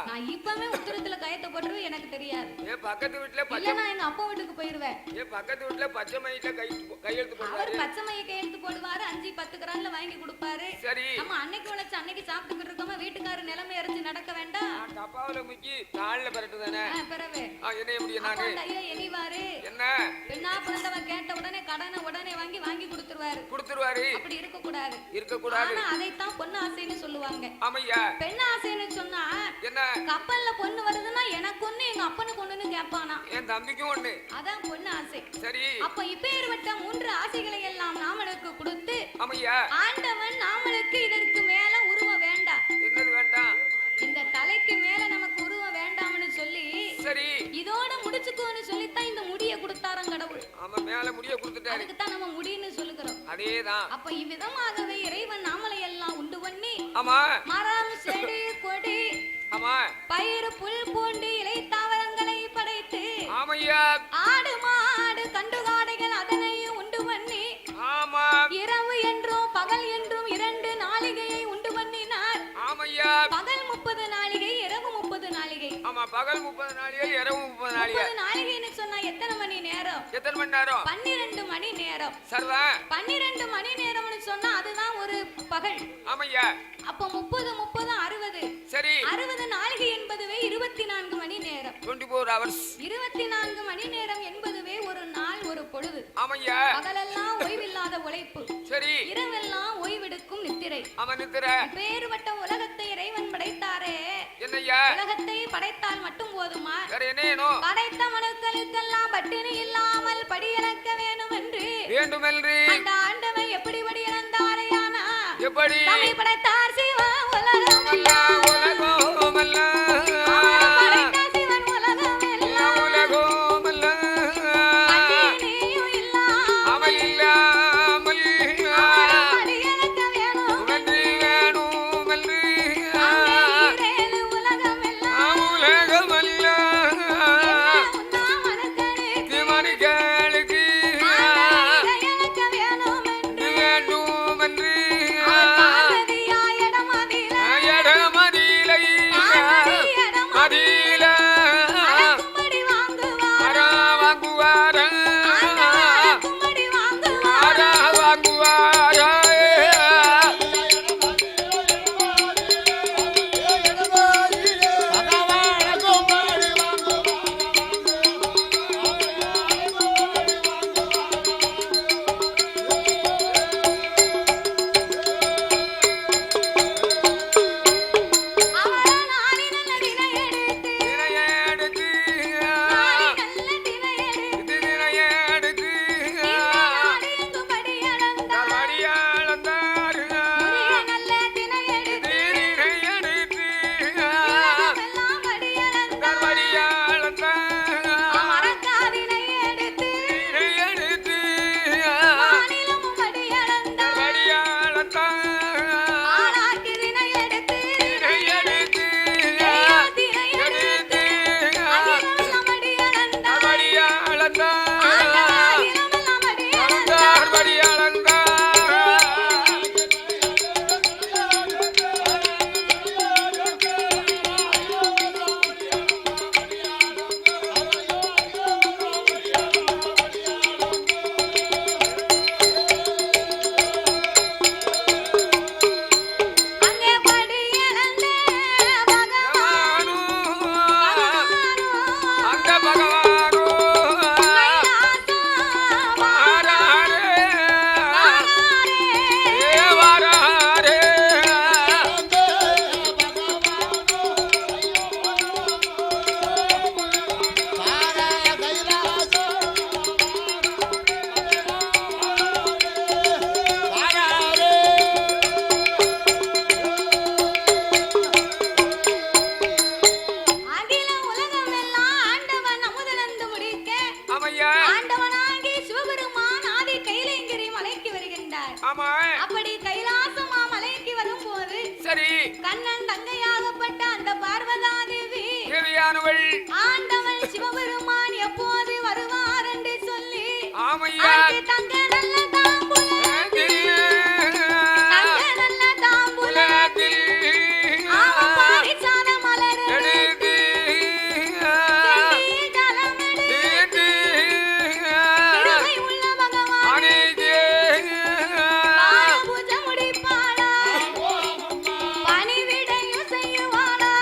நான் இப்பவே உத்தரத்துல கயத்தை போட்டுருவேன், எனக்கு தெரியாது. பக்கத்து வீட்டுல இல்ல, நான் எங்க அப்பா வீட்டுக்கு போயிருவேன். பக்கத்து வீட்டுல பச்சை மையில கையெழுத்து போடுவாரு, அவர் பச்சை மைய கையெழுத்து போடுவாரு, 5-10 கிராம்ல வாங்கி கொடுப்பாரு. சரி, நம்ம அன்னைக்கு உழைச்சு அன்னைக்கு சாப்பிட்டுக்கிட்டு இருக்கோமா, வீட்டுக்காரர் நிலைமை எரிஞ்சு நடக்க வேண்டாம். டப்பாவுல முக்கி தாழ்ல பரட்டுதானே. பிறவே என்ன எப்படி நானே ஐயா எனிவாரு என்ன பெண்ணா பிறந்தவன் கேட்ட உடனே கடனை உடனே வாங்கி கொடுத்துருவாரு. அப்படி இருக்க கூடாது. ஆனா அதைத்தான் பொண்ணு ஆசைன்னு சொல்லுவாங்க. ஆமையா, பெண் ஆசைன்னு சொன்னா என்ன? கப்பல்ல பொண்ணு வருதுன்னா எனக்கு ஒண்ணு, எங்க அப்பனுக்கு ஒண்ணுன்னு கேட்பானா, என் தம்பிக்கும் ஒண்ணு. அதான் பொண்ணு ஆசை. சரி, அப்ப இப்பேற்பட்ட 3 ஆசைகளை எல்லாம் நாமளுக்கு கொடுத்து ஆண்டவன் நாமளுக்கு இதற்கு மேல உருவம் வேண்டாம். என்னது வேண்டாம்? இந்த தலைக்கு மேல நமக்கு உருவம் வேண்டாம்னு சொல்லி சரி இதோட முடிச்சு வச்சுக்கோன்னு சொல்லித்தான் இந்த முடிய கொடுத்தாராம் கடவுள். ஆமா, மேல முடிய கொடுத்துட்டாரு. அதுக்கு தான் நம்ம முடின்னு சொல்லுகிறோம். அதேதான். அப்ப இவ்விதமாகவே இறைவன் நாமலை எல்லாம் உண்டு பண்ணி, ஆமா, மரம் செடி கொடி, ஆமா, பயிர் புல் பூண்டு இலை தாவரங்களை படைத்து, ஆமையா, ஆடு மாடு கண்டுகாடைகள் அதனையும் உண்டு பண்ணி, ஆமா, இரவு என்றும் பகல் என்றும் 2 நாளிகையை உண்டு பண்ணினார். ஆமையா, பகல் 30 நாளிகை, இரவு 30 நாளிகை. ஆமா, பகல் 30 நாளிகை, இரவு 30 நாளிகை. 30 நாளிகைன்னு சொன்னா எத்தனை மணி நேரம்? எத்தனை மணி நேரம்? 12 மணி நேரம். சரிதா. 12 மணி நேரம்னு சொன்னா அதுதான் ஒரு பகல். ஆமையா. அப்ப 30 30 60. சரி. 60 நாளிகை என்பதுவே 24 மணி நேரம். 24 hours. 24 மணி நேரம் என்பதுவே ஒரு நாள், ஒரு பொழுது. ஆமையா. பகலெல்லாம் ஓய்வில்லாத உழைப்பு. சரி. இரவெல்லாம் ஓய்வெடுக்கும் நித்திரை. அவன் நித்திரை. பேறுபட்ட உலகத்தை இறைவன் படைத்தாரே. என்னய்யா? உலகத்தை படைத்தால் மட்டும் போதுமா? வேற என்ன வேணும்? படைத்த மனுக்களுக்கெல்லாம் பட்டினி இல்லாமல் படியிறக்க வேண்டுமென்று அந்த ஆண்டவன் எப்படி படி இறந்தாரையானா? எப்படி? தம்மை படைத்தார் சிவா உலகம் எல்லாம் உலகம் எல்லாம் படைத்த சிவன் உலகம் எல்லாம் உலகம் எல்லாம் பட்டினியும் இல்லாமல் அவன் இல்லாமல் படியிறக்க வேணும் என்று வேணும் என்று அங்கே உலகம் எல்லாம் உலகம் எல்லாம் உண்ணா மனுக்களுக்கு மணிகளுக்கு இறையனுக்க வேணும் என்று வேண்டும் என்று பார்வதியாய் இடமதிலே இடமதிலை மதியில அடக்கும்படி வாங்குவார் வாங்குவார அடக்கும்படி வாங்குவார் வாங்குவார அவர நாளி நல்ல தினை எடுத்து தினையெடுத்து நாளி நல்ல தினை எடுத்து தினையெடுத்து நாடு எங்கும்படி அளந்தார் மடியாளந்தார் முறிய நல்ல தினை எடுத்து தினையெடுத்து உலகமெல்லாம் படி அளந்தார் மடியாளந்தார் அமரக்காதினை எடுத்து தினையெடுத்து மாநிலமும் படி அளந்தார் மடியாளந்தார் ஆளாக்கிதினை எடுத்து தினையெடுத்து தெய்வத்தினை எடுத்து அகிலமெல்லாம் படி அளந்தார் மடியாளந்தார் அகிலமெல்லாம் படி அளந்தார் மடியாளந்தார் அங்கே படி அளந்த பகவான் அந்த பகவானோ கைலாசம் வாராரே வாராரே வாராரே அகில உலகமெல்லாம் ஆண்டவன் அமுதனந்து முடிக்க ஆமையா ஆண்டவனாகி சிவபெருமான் ஆதி கைலேங்கிரி மலைக்கு வருகின்றார். ஆமா அப்படி கைலாசமா மலைக்கு வரும்போது சரி கண்ணன் தங்கையாகப்பட்ட அந்த பார்வதாதேவி தேவியானவள் ஆண்டவன் சிவபெருமான் எப்போது வருவார் என்று சொல்லி ஆமையா அங்கே தங்க நல்ல தாம்பூலம் தங்க நல்ல தாம்பூலம் ஆவம் பாரிசாத மலர் எடுத்து எடுத்து ஜலம் எடுத்து கிருபை உள்ள பகவான் பாரபூஜை முடிப்பாளா பணிவிடையும் செய்யுவாளா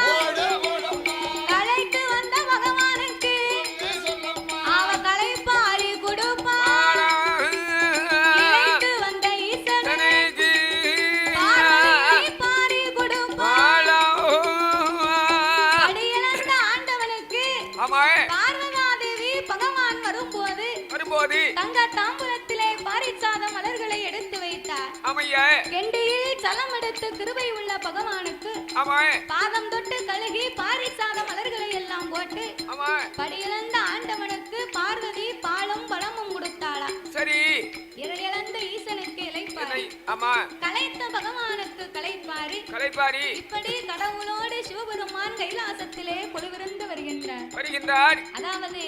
களைத்து வந்த பகவானுக்கு அவ களைப்பாரி கொடுப்பாள் இளைத்து வந்த ஈசனுக்கு பார்வதி பாரி கொடுப்பாள் படியிழந்த ஆண்டவனுக்கு பார்வதாதேவி பகவான் வரும்போது வரும்போது தங்க தாம்பூலத்திலே பாரிசாத மலர்களை எடுத்து வைத்தார். ஆமையா கெண்டியில் சலம் எடுத்து கிருபை உள்ள பகவானுக்கு ஆமா பாதம் தொட்டு கழுகி பாரிசாத மலர்களை எல்லாம் போட்டு ஆமா படியிழந்த ஆண்டவனுக்கு ஆமா கலைத்த பகவானுக்கு கலைப்பாரி இப்படி கடவுளோடு சிவபெருமான் கைலாசத்திலே கொலுவிருந்து வருகின்றார். அதாவது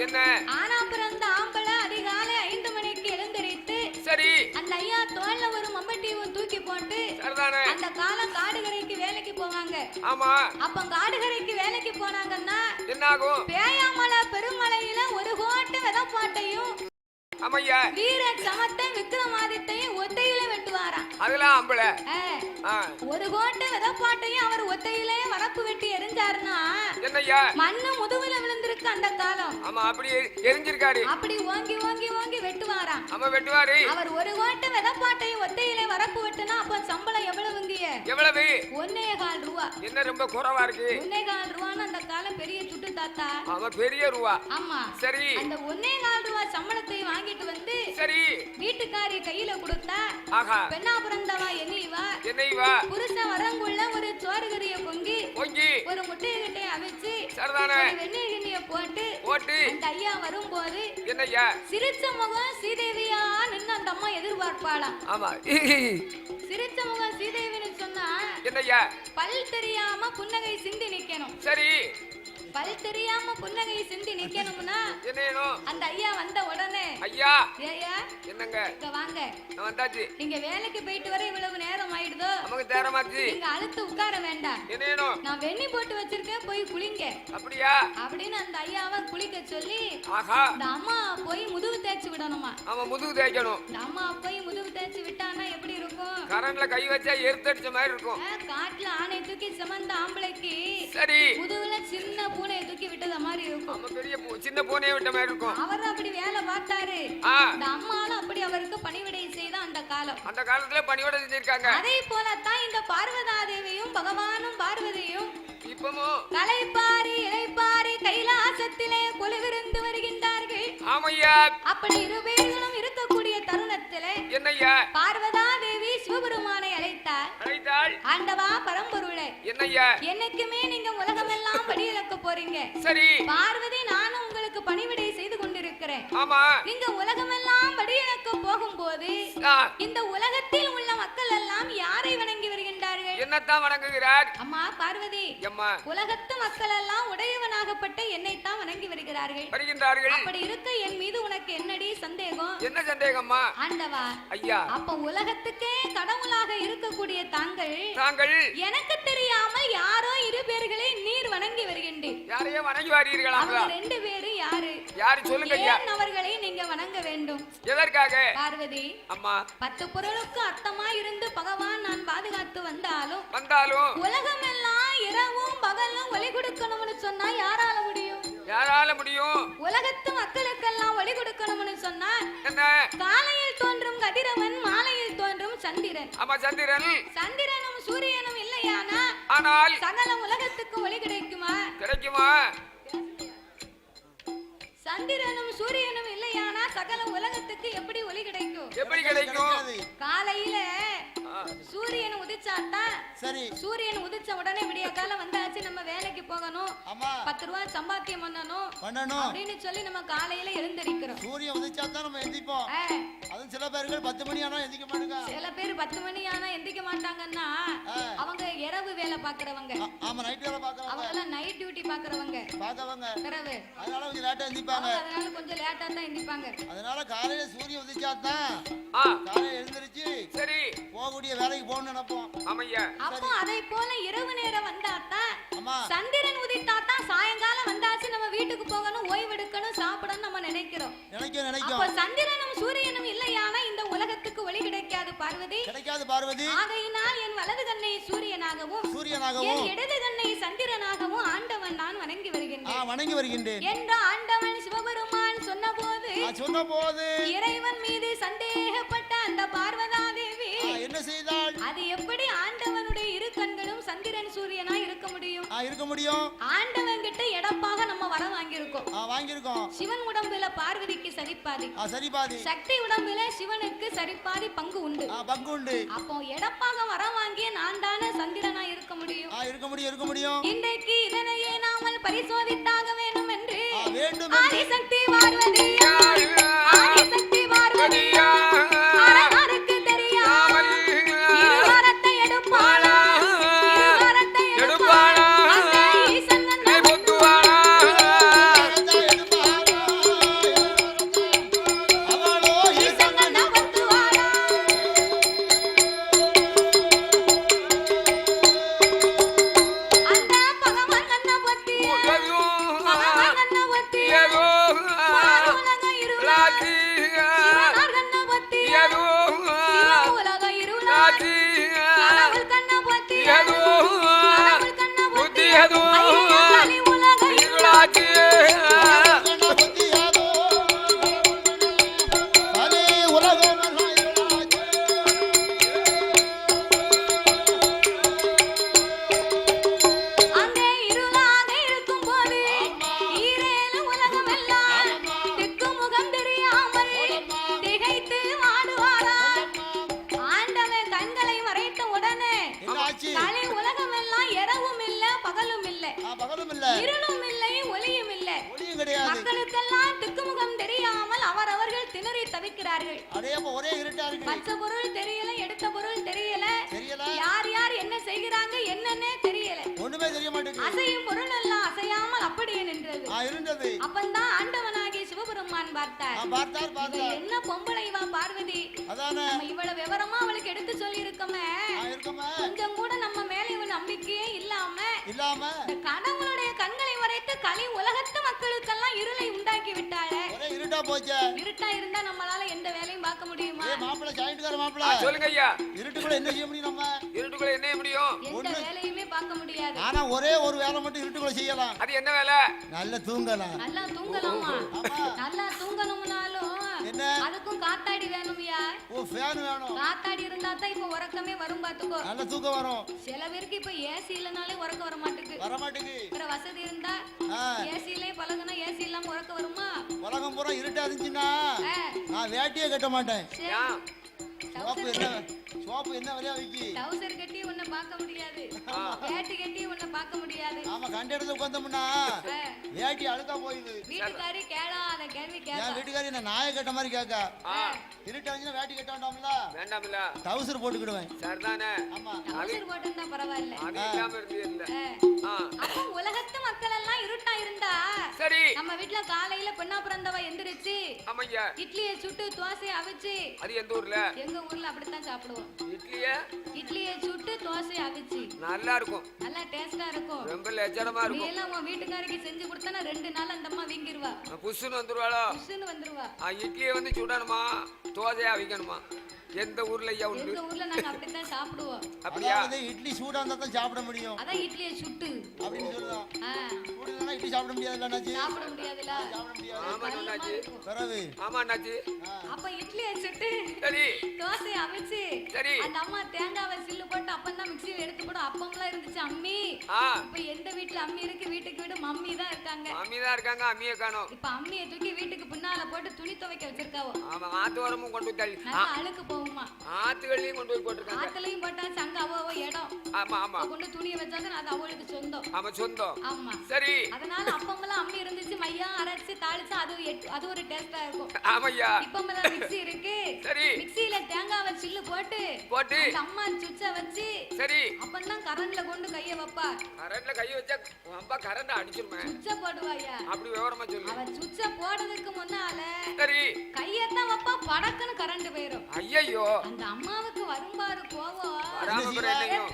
என்ன ஆனா பிறந்த ஆம்பளை அதிகாலை 5 மணிக்கு எழுந்திரித்து சரி அந்த ஐயா தோல்ல ஒரு மம்பட்டியை தூக்கி போட்டு அந்த காலம் காடுகரைக்கு வேலைக்கு போவாங்க. ஆமா அப்ப காடுகரைக்கு வேலைக்கு போனாங்கன்னா என்ன ஆகும்? பேயாமலை பெருமலையில ஒரு கோட்டை விதப்பாட்டையும் வீர சமத்தை விக்ரமாதித்தையும் ஒத்தையில வெட்டுவாராம். அதெல்லாம் அம்பள ஒரு கோட்டை விதப்பாட்டையும் அவர் ஒத்தையிலே வரப்பு வெட்டி எரிஞ்சாருன்னா என்னய்யா மண்ணு முதுகுல விழுந்திருக்கு அந்த காலம். ஆமா அப்படி எரிஞ்சிருக்காரு. அப்படி ஓங்கி ஓங்கி ஓங்கி வெட்டுவாராம். ஆமா வெட்டுவாரு. அவர் ஒரு கோட்டை விதப்பாட்டையும் ஒத்தையிலே வரப்பு வெட்டுனா அப்ப சம்பளம் எவ்வளவுங்கீங்க? எவ்வளவு? 1.25 ரூபா. என்ன ரொம்ப குறைவா இருக்கு? 1.25 ரூபான்னு அந்த காலம் பெரிய சுட்டு தாத்தா. ஆமா பெரிய ரூபா. ஆமா சரி அந்த 1.25 ரூபா சம்பளத்தை வாங்கிட்டு வந்து சரி வீட்டுக்காரி கையில கொடுத்தா பெண்ணா பிறந்தவா என்னைவா புருஷன் வரங்குள்ள ஒரு சோறுகறிய பொங்கி ஒரு முட்டையை கிட்டையை அவிச்சு வெண்ணெய் கிண்ணிய போட்டு அந்த ஐயா வரும்போது என்னய்யா சிரிச்ச முகம் சீதேவியா நின்று அந்த அம்மா எதிர்பார்ப்பாளாம். ஆமா சிரிச்ச முகம் சீதேவின்னு சொன்னா என்னய்யா பல் தெரியாம புன்னகை சிந்தி நிக்கணும். சரி பல் தெரியாம புன்னகை சிந்தி நிக்கணும்னா என்ன அந்த ஐயா வந்த உடனே ஐயா ஏயா என்னங்க இங்க வாங்க வந்தாச்சு. நீங்க வேலைக்கு போயிட்டு வர இவ்வளவு நேரம் ஆயிடுதோ நமக்கு நேரமாச்சு. நீங்க அழுத்து உட்கார வேண்டாம். என்ன நான் வெண்ணி போட்டு வச்சிருக்கேன் போய் குளிங்க. அப்படியா அப்படின்னு அந்த ஐயாவை குளிக்க சொல்லி ஆஹா இந்த அம்மா போய் முதுகு தேய்ச்சி விடணுமா. ஆமா முதுகு தேய்க்கணும். இந்த அம்மா போய் முதுகு தேய்ச்சி விட்டானா எப்படி இருக்கும்? கரண்ட்ல கை வச்சா எரித்தடிச்ச மாதிரி இருக்கும். காட்டுல ஆணை தூக்கி சுமந்த ஆம்பளைக்கு சரி முதுகுல சின்ன பூனை தூக்கி விட்டத மாதிரி இருக்கும். ஆமா பெரிய சின்ன பூனையை விட்ட மாதிரி இருக்கும். அவர் அப்படி வேலை பார்த்தாரு. இந்த அம்மாலும் அப்படி அவருக்கு பணிவிடை செய்த அந்த காலம். அந்த காலத்துல பணிவிடை செஞ்சிருக்காங்க. அதே போலத்தான் இந்த பார்வதா தேவியும் பகவானும் பார்வதியும் இப்பவும் கலைப்பாரி இளைப்பாரி கைலாசத்திலே கொலுவிருந்து வருகின்றார்கள். ஆமையா அப்படி இருவேர்களும் இருக்கக்கூடிய தருணத்திலே என்னய்யா பார்வதா தேவி சிவபெருமானை அழைத்தாள். ஆண்டவா பரம்பொருளே என்னய்யா என்னைக்குமே நீங்க உலகமெல்லாம் படியிலக்க போறீங்க. சரி பார்வதி நானும் உங்களுக்கு பணிவிடை செய்து கொண்டிருக்கிறேன். ஆமா நீங்க உலகமெல்லாம் படியிலக்க போகும்போது இந்த உலகத்தில் உள்ள மக்கள் எல்லாம் யாரை வணங்கி வருகின்றார்கள்? என்னத்தான் வணங்குகிறார்? அம்மா பார்வதி அம்மா உலகத்து மக்கள் எல்லாம் உடையவனாகப்பட்ட என்னைத்தான் வணங்கி வருகிறார்கள். அப்படி இருக்க என் மீது உனக்கு என்னடி சந்தேகம்? என்ன சந்தேகம்மா? ஆண்டவா ஐயா அப்ப உலகத்துக்கே கடவுளாக இருக்கக்கூடிய தாங்கள் எனக்கு தெரியாமல் யாரோ 2 பேர்களை நீர் வணங்கி வருகின்றீர். யாரையோ வணங்கி வாரீர்களா? அவங்க 2 பேரும் யாரு சொல்லுங்க ஐயா. ஏன் அவர்களை நீங்க வணங்க வேண்டும்? எதற்காக? பார்வதி அம்மா 10 பொருளுக்கு அர்த்தமா இருந்து பகவான் நான் பாதுகாத்து வந்தாலும் உலகமெல்லாம் இரவும் பகலும் ஒளி கொடுக்கணும்னு சொன்னா யாரால முடியும்? உலகத்து மக்களுக்கெல்லாம் ஒளி கொடுக்கணும்னு சொன்னா காலையில் தோன்றும் கதிரவன் மாலையில் தோன்றும் சந்திரன். சந்திரனும் சூரியனும் இல்லையானா சகல உலகத்துக்கு ஒளி கிடைக்குமா? சந்திரனும் சூரியனும் இல்லையானா சகல உலகத்துக்கு எப்படி ஒளி கிடைக்கும்? காலையில சூரியன் உதிச்சாதான் சரி சூரியன் உதிச்ச உடனே விடிய காலம் வந்தாச்சு நம்ம வேலைக்கு போகணும் 10 ரூபாய் சம்பாத்தியம் பண்ணணும் அப்படின்னு சொல்லி நம்ம காலையில எழுந்திருக்கிறோம். சூரியன் உதிச்சாதான் நம்ம எந்திப்போம். அதுவும் சில பேர்கள் 10 மணி ஆனா எந்திக்க மாட்டாங்க. சில பேர் 10 மணி ஆனா எந்திக்க மாட்டாங்கன்னா அவங்க இரவு வேலை பாக்குறவங்க. ஆமா நைட் வேலை பாக்குறவங்க. அவங்க எல்லாம் நைட் டியூட்டி பாக்குறவங்க. இரவு அதனால கொஞ்சம் லேட்டா எந்திப்பாங்க. அதனால கொஞ்சம் லேட்டா தான் எந்திப்பாங்க. அதனால காலையில சூரியன் உதிச்சாதான் காலையில எழுந்திருச்சு சரி போகக்கூடிய வேலைக்கு போகணும்னு நினைப்போம். ஆமையா அப்போ அதே போல இரவு நேரம் வந்தாதான் சந்திரன் உதித்தாதான் சாயங்காலம் வந்தாச்சு நம்ம வீட்டுக்கு போகணும் ஓய்வெடுக்கணும் சாப்பிடணும் நம்ம நினைக்கிறோம். அப்போ சந்திரனும் சூரியனும் இல்லையானா இந்த உலகத்துக்கு ஒளி கிடைக்காது பார்வதி. ஆகையினால் என் வலது கண்ணை சூரியனாகவும் என் இடது கண்ணை சந்திரனாகவும் ஆண்டவன் நான் வணங்கி வருகின்றேன் என்று ஆண்டவன் சிவபெருமான் சொன்னபோது இறைவன் மீது சந்தேகப்பட்ட அந்த பார்வதா தேவி என்ன செய்தாள்? அது எப்படி ஆண்டவனுடைய 2 கண்களும் சந்திரன் சூரியனா இருக்க முடியும்? ஆண்டவன் கிட்ட எடப்பாக நம்ம வரம் வாங்கியிருக்கோம். சிவன் உடம்புல பார்வதிக்கு சரிபாதி சக்தி உடம்புல சிவனுக்கு சரிபாதி பங்கு உண்டு. அப்போ எடப்பாக வரம் வாங்கிய நான் தானே சந்திரனா இருக்க முடியும். இன்றைக்கு இதனையே நாமல் பரிசோதித்தாக வேண்டும் என்று ஆதிசக்தி பார்வதியா அரவருக்கு தெரியாமல் இருளும் இல்ல ஒளியும் இல்லை ஒளியும் கிடையாது. மக்களுக்கெல்லாம் திக்குமுகம் தெரியாமல் அவரவர்கள் திணறி தவிக்கிறார்கள். அடேப்பா ஒரே இருட்டா இருக்கு. பச்சை பொருள் தெரியல, எடுத்த பொருள் தெரியல, யார் யார் என்ன செய்கிறாங்க என்னன்னே தெரியல, ஒண்ணுமே தெரிய மாட்டேங்குது. அசையும் பொருள் எல்லாம் அசையாமல் அப்படியே நின்றது. இருந்தது. அப்பந்தான் ஆண்டவனாகிய சிவபெருமான் பார்த்தார். என்ன பொம்பளை இவா பார்வதி, அதானே இவ்வளவு விவரமா அவளுக்கு எடுத்து சொல்லி இருக்கமே, கொஞ்சம் கூட நம்ம மேல இவன் நம்பிக்கையே இல்லாம கடவுளுடைய கண்களை மறைத்து கலி உலகத்து மக்களுக்கெல்லாம் இருளை உண்டாக்கி விட்டாளே. இருட்டா போச்சு. இருட்டா இருந்தா நம்மளால எந்த வேலையும் பார்க்க முடியுமா? மாப்பிள்ளை ஜாயிண்ட்கார மாப்பிள்ளை சொல்லுங்க ஐயா. இருட்டுக்குள்ள என்ன செய்ய முடியும்? நம்ம இருட்டுக்குள்ள என்ன செய்ய முடியும்? எந்த வேலையுமே பார்க்க முடியாது. ஆனா ஒரே ஒரு வேலை மட்டும் இருட்டுக்குள்ள செய்யலாம். அது என்ன வேலை? நல்லா தூங்கலாம். நல்லா தூங்கலாமா? நல்லா தூங்கணும்னாலும் என்ன அதுக்கும் காத்தாடி வேணும்யா. ஃபேன் வேணும். காத்தாடி இருந்தா தான் இப்ப உறக்கமே வரும் பாத்துக்கோ. நல்ல தூக்கம் வரும். சில பேருக்கு இப்ப ஏசி இல்லனாலே உறக்கம் வர மாட்டேங்குது. வேற வசதி இருந்தா ஏசிலே பழகுனா ஏசி இல்லாம உறக்கம் வருமா? உலகம் பூரா இருட்டா இருந்துச்சுன்னா நான் வேட்டியே கட்ட மாட்டேன். சோப்பு என்ன வரையா வைக்கி? டவுசர் கட்டி உன்னை பார்க்க முடியாது, வேட்டி கட்டி உன்னை பார்க்க முடியாது. ஆமா, கண்ட இடத்துல உட்கார்ந்தோம்னா வேட்டி அழுக்கா போயிடுது. வீட்டுக்காரி கேளாத கேள்வி கேட்க. வீட்டுக்காரி என்ன நாயை கட்ட மாதிரி கேட்க. இருட்டா இருந்துச்சுன்னா வேட்டி கட்ட வேண்டாம்ல? வேண்டாம்ல. டவுசர் போட்டுக்கிடுவேன். சரிதானே? ஆமா, டவுசர் போட்டுட்டா பரவாயில்லை. அது இல்லாம இருந்தது இல்ல. அப்ப உலகத்து மக்கள் எல்லாம் இருட்டா இருந்தா சரி, நம்ம வீட்ல காலையில பெண்ணா பிறந்தவ எந்திரிச்சு ஆமாய்யா இட்லியை சுட்டு தோசையை அவிச்சு. அது எந்த ஊர்ல? எங்க ஊர்ல அப்படித்தான் சாப்பிடுவோம். இட்லியை சுட்டு தோசையை அவிச்சு நல்லா இருக்கும், நல்லா டேஸ்டா இருக்கும், ரொம்ப லட்சணமா இருக்கும். நீ எல்லாம் உன் வீட்டுக்காரருக்கு செஞ்சு கொடுத்தனா 2 நாள் அந்த அம்மா வீங்கிருவா, புஷ்ஷுன்னு வந்துருவாளோ? புஷ்ஷுன்னு வந்துருவா. இட்லியை வந்து சுடணுமா தோசையா அவிக்கணுமா? எந்த ஊர்ல ஐயா உண்டு? எங்க ஊர்ல நாங்க அப்படித்தான் சாப்பிடுவோம். அப்படியா? இட்லி சூடா இருந்தா தான் சாப்பிட முடியும். அதான் இட்லியை சுட்டு அப்படின்னு சொல்றோம். சூடு இல்லனா இட்லி சாப்பிட முடியாதுல அண்ணாச்சி? சாப்பிட முடியாதுல. சாப்பிட முடியாது. ஆமா அண்ணாச்சி. பரவே. ஆமா அண்ணாச்சி. அப்ப இட்லியை சுட்டு சரி தோசையை அவிச்சு சரி அந்த அம்மா தேங்காவை சில்லு போட்டு அப்பந்தான் மிக்ஸில எடுத்து போட்டு அப்பம்லாம் இருந்துச்சு அம்மி. இப்ப எந்த வீட்ல அம்மி இருக்கு? வீட்டுக்கு வீடு மம்மி தான் இருக்காங்க. மம்மி தான் இருக்காங்க, அம்மியை காணோம். இப்ப அம்மியை தூக்கி வீட்டுக்கு பின்னால போட்டு துணி துவைக்க வச்சிருக்காவோ. ஆமா, ஆத்து ஓரமும் கொண்டு போய் தள்ளி அழுக்கு போகுமா? ஆத்துகள்லயும் கொண்டு போய் போட்டுருக்காங்க. ஆத்துலயும் போட்டா சங்க அவ இடம். ஆமா ஆமா, கொண்டு துணியை வச்சாங்க அது அவளுக்கு சொந்தம். ஆமா சொந்தம். ஆமா சரி, அதனால அப்பமெல்லாம் அம்மி இருந்துச்சு, மையா அரைச்சு தாளிச்சு அது ஒரு டேஸ்டா இருக்கும். ஆமையா. இப்பமெல்லாம் மிக்ஸி இருக்கு. சரி, மிக்ஸில தேங்காவை சில்லு போட்டு அம்மா சுவிட்ச வச்சு சரி அப்பதான் கரண்ட்ல கொண்டு கைய வைப்பா. கரண்ட்ல கைய வச்சா அம்மா கரண்ட் அடிச்சிருமே. சுவிட்ச போடுவாயா? அப்படி விவரமா சொல்லு. அவ சுவிட்ச போடுறதுக்கு முன்னால சரி கையத்தான் வைப்பா, படக்குன்னு கரண்ட் போயிடும். ஐயோ, அந்த அம்மாவுக்கு வரும்பாரு கோவம்.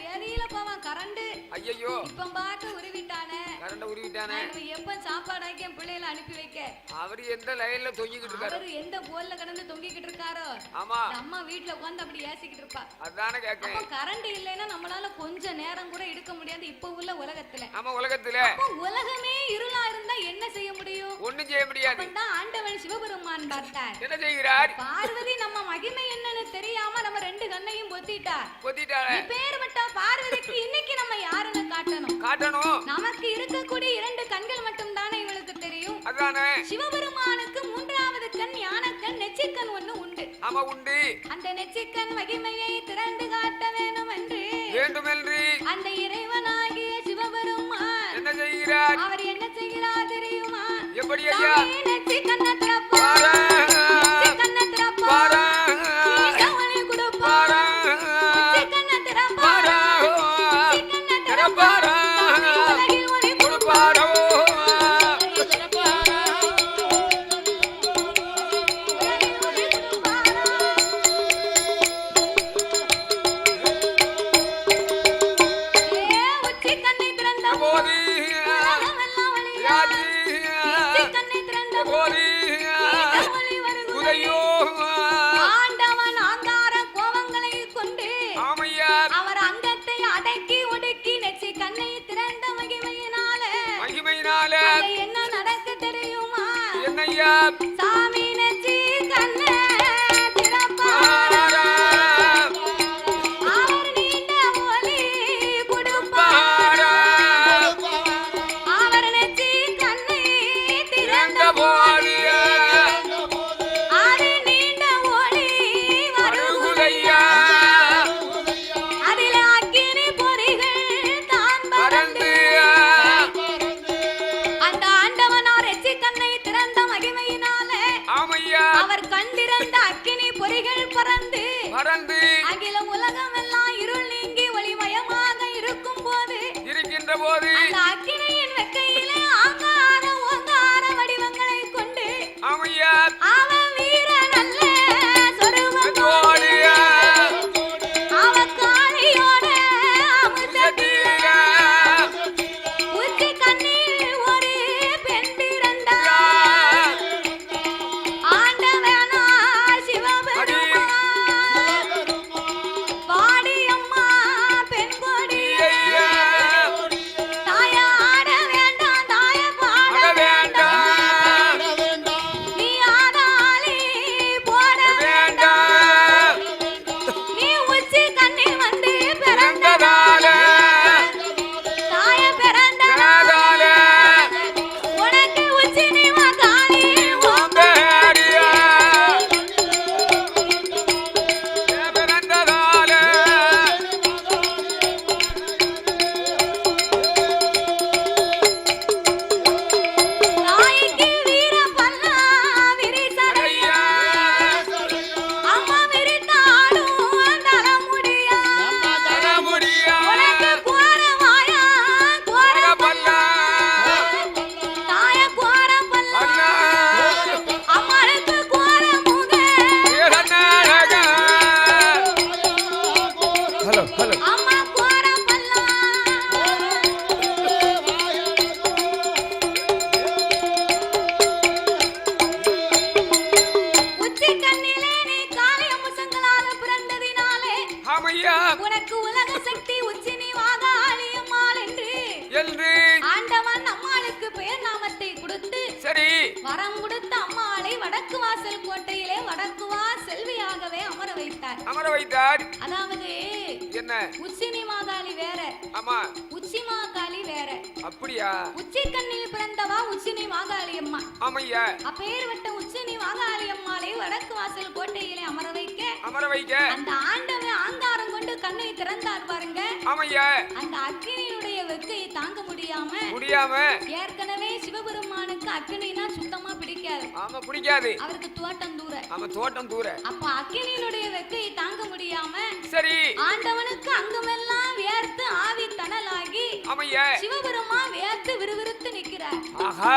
வெளியில போவான் கரண்ட். ஐயோ, இப்ப பாட்டு உருவிட்டானே, கரண்ட் உருவிட்டானே. எப்ப சாப்பாடாக்கி என் பிள்ளைகளை அனுப்பி வைக்க? அவரு எந்த லைன்ல தொங்கிக்கிட்டு இருக்காரு? அவரு எந்த போல்ல கடந்து தொங்கிக்கிட்டு இருக்காரோ? ஆமா, அம்மா வீட்டுல உட்கார்ந்து அப்படி ஏசிக்கிட்டு இருப்பா. அதானே கேட்கேன். அப்ப கரண்ட் இல்லைன்னா நம்மளால கொஞ்ச நேரம் கூட இருக்க முடியாது இப்ப உள்ள உலகத்துல. ஆமா, உலகத்துல உலகமே இருளா இருந்தா என்ன செய்ய முடியும்? ஒண்ணும் செய்ய முடியாது. அப்பதான் ஆண்டவன் சிவபெருமான் பார்த்தார். என்ன செய்கிறார்? பார்வதி நம்ம மகிமை என்னன்னு தெரியாம நம்ம 2 கண்ணையும் பொத்திட்டாளே. பேர்பட்ட பார்வதிக்கு இன்னைக்கு நம்ம யாருன்னு காட்டணும். நமக்கு இருக்கக்கூடிய 2 கண்கள் மட்டும் தானே இவளுக்கு தெரியும். அதானே. சிவபெருமானுக்கு 3வது கண் ஞானக்கண் நெற்றிக்கண் ஒண்ணு உண்டு. ஆமா உண்டு. அந்த நெற்றிக்கண் மகிமையை திறந்து காட்ட வேண்டும் என்று அந்த இறைவனாகிய சிவபெருமான் என்ன செய்கிறார்? அவர் என்ன செய்கிறார் தெரியுமா? எப்படி ஐயா? நெற்றிக்கண்ணை திறப்பார். நெற்றிக்கண்ணை திறப்பார். நீலவனை கொடுப்பார். நெற்றிக்கண்ணை திறப்பார். நெற்றிக்கண்ணை திறப்பார். உலகில் ஒளி கொடுப்பார். ஆண்டவன் ஆங்கார கோபங்களை கொண்டு அவர் அங்கத்தை அடக்கி ஒடுக்கி நெற்றி கண்ணை திறந்த மகிமையினால என்ன நடக்க தெரியுமா? என்னையா? சாமி நெற்றி கண்ணை திறப்பார். அவர் நீண்ட ஒளி கொடுப்பார். அவர் நெற்றி கண்ணை திறந்த போது அதில் அக்கினி பொறிகள் தான் பறந்து சரி வரம் கொடுத்த அம்மாளை வடக்கு வாசல் கோட்டையிலே வடக்கு செல்வியாகவே அமர வைத்தார். அதாவது என்ன உச்சினி மாகாளி வேற, ஆமா உச்சி மாகாளி வேற. அப்படியா? உச்சி கண்ணில் பிறந்தவா உச்சினி மாகாளி அம்மா. ஆமையா. அப்பேர்வட்ட உச்சினி மாகாளி அம்மாளை வடக்கு வாசல் கோட்டையிலே அமர வைக்க அந்த ஆண்டவன் ஆங்காரம் கொண்டு கண்ணை திறந்தார் பாருங்க. ஆமையா. அந்த அக்கினியுடைய வெக்கையை தாங்க முடியாம ஏற்கனவே சிவபெருமானுக்கு அக்கினினா சுத்தமா பிடிக்காது. ஆமா பிடிக்காது. அவருக்கு தோட்டம் தூர. ஆமா தோட்டம் தூர. அப்ப அக்கினியுடைய வெக்கையை தாங்க முடியாம சரி ஆண்டவனுக்கு அங்கமெல்லாம் வேர்த்து ஆவி தணலாகி ஆமையா சிவபெருமான் வேர்த்து விறுவிறுத்து நிக்கிறார். ஆஹா.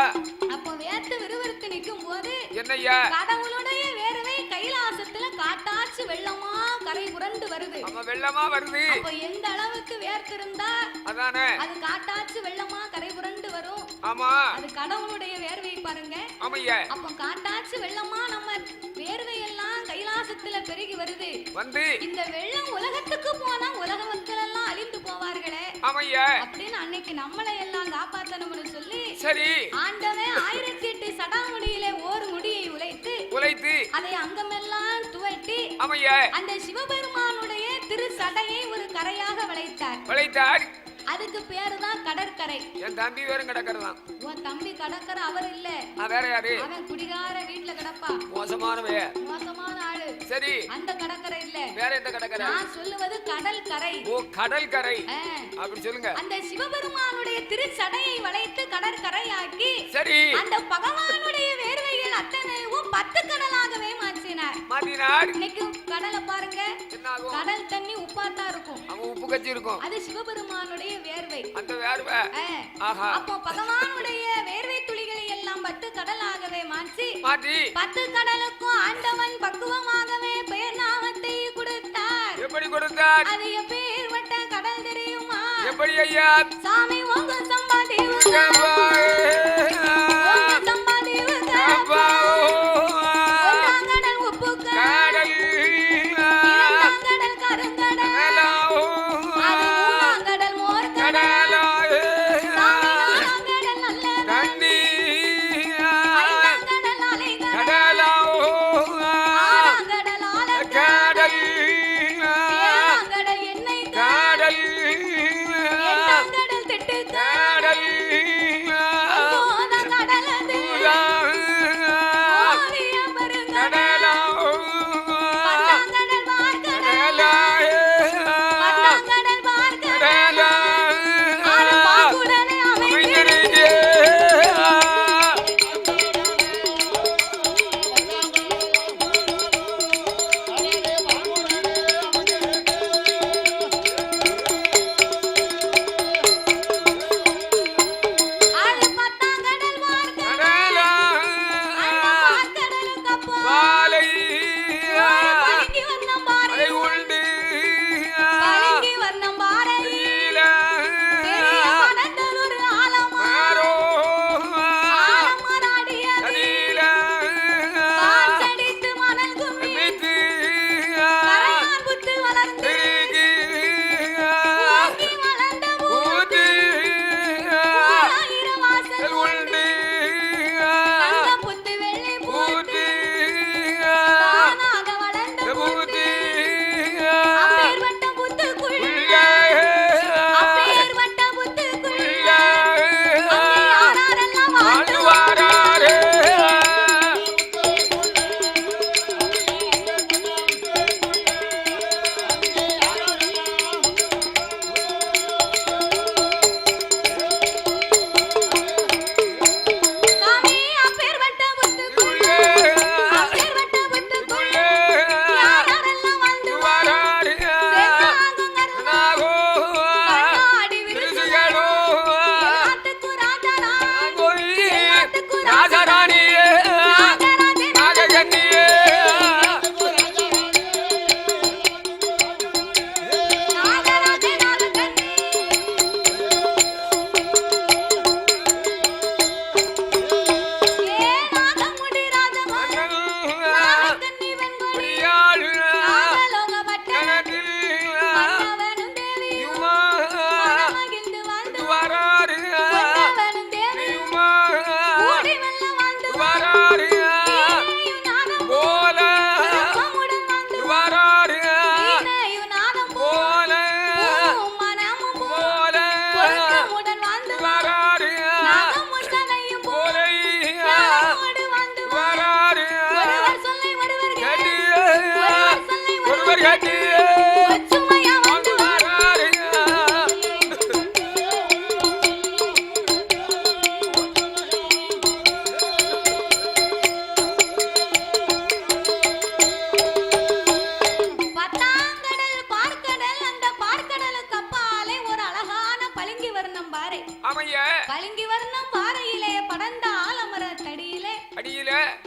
அப்ப வேர்த்து விறுவிறுத்து நிக்கும் போது என்னய்யா கடவுளுடைய வேர்வை கைலாசத்துல காட்டாச்சு வெள்ளமா கரை புரண்டு வருது. ஆமா வெள்ளமா வருது. அப்ப எந்த அளவுக்கு வேர்த்திருந்தா அதானே அது காட்டாச்சு வெள்ளமா கரை புரண்டு வரும். ஆமா அது கடவுளுடைய வேர்வை பாருங்க. ஆமையா. அப்ப காட்டாச்சு வெள்ளமா நம்ம வேர்வை எல்லாம் கைலாசத்துல பெருகி வருது. வந்து இந்த வெள்ளம் உலகத்துக்கு போனா உலக மக்கள் எல்லாம் அழிந்து போவார்களே. ஆமையா. அப்படின்னு அன்னைக்கு நம்மளை எல்லாம் காப்பாத்தணும்னு சொல்லி சரி ஆண்டவன் 1008 சடாமுடியிலே ஓர் முடியை உழைத்து அதை அங்கமெல்லாம் துவட்டி ஆமையா அந்த சிவபெருமானுடைய திரு சடையை ஒரு கரையாக வளைத்தார். அதுக்கு பேரு தான் கடற்கரை. என் தம்பி வேறும் கடற்கரைதான். உன் தம்பி கடற்கரை அவர் இல்ல. வேற யாரு? அவன் குடிகார வீட்டுல கிடப்பா. மோசமான ஆளு. சரி அந்த கடற்கரை இல்ல. வேற எந்த கடற்கரை? நான் சொல்லுவது கடல் கரை. ஓ கடல் கரை. அப்படி சொல்லுங்க. அந்த சிவபெருமானுடைய திருச்சடையை வளைத்து கடற்கரையாக்கி சரி அந்த பகவானுடைய வேர்வையில் அத்தனையும் 10 கடலாகவே மாற்றினார். இன்னைக்கு கடலை பாருங்க. கடல் தண்ணி உப்பாத்தான் இருக்கும். உப்பு கச்சி இருக்கும். அது சிவபெருமானுடைய வேர்வை. அந்த வேர்வை. ஆஹா. அப்போ பகவானுடைய வேர்வை துளிகளை எல்லாம் 10 கடலாகவே மாற்றி 10 கடலுக்கும் ஆண்டவன் பக்குவமாகவே பெயர் நாமத்தை கொடுத்தார். எப்படி கொடுத்தார்? அது எப்பேர்வட்ட கடல் தெரியுமா? எப்படி ஐயா? சாமி உங்க சம்பாதேவு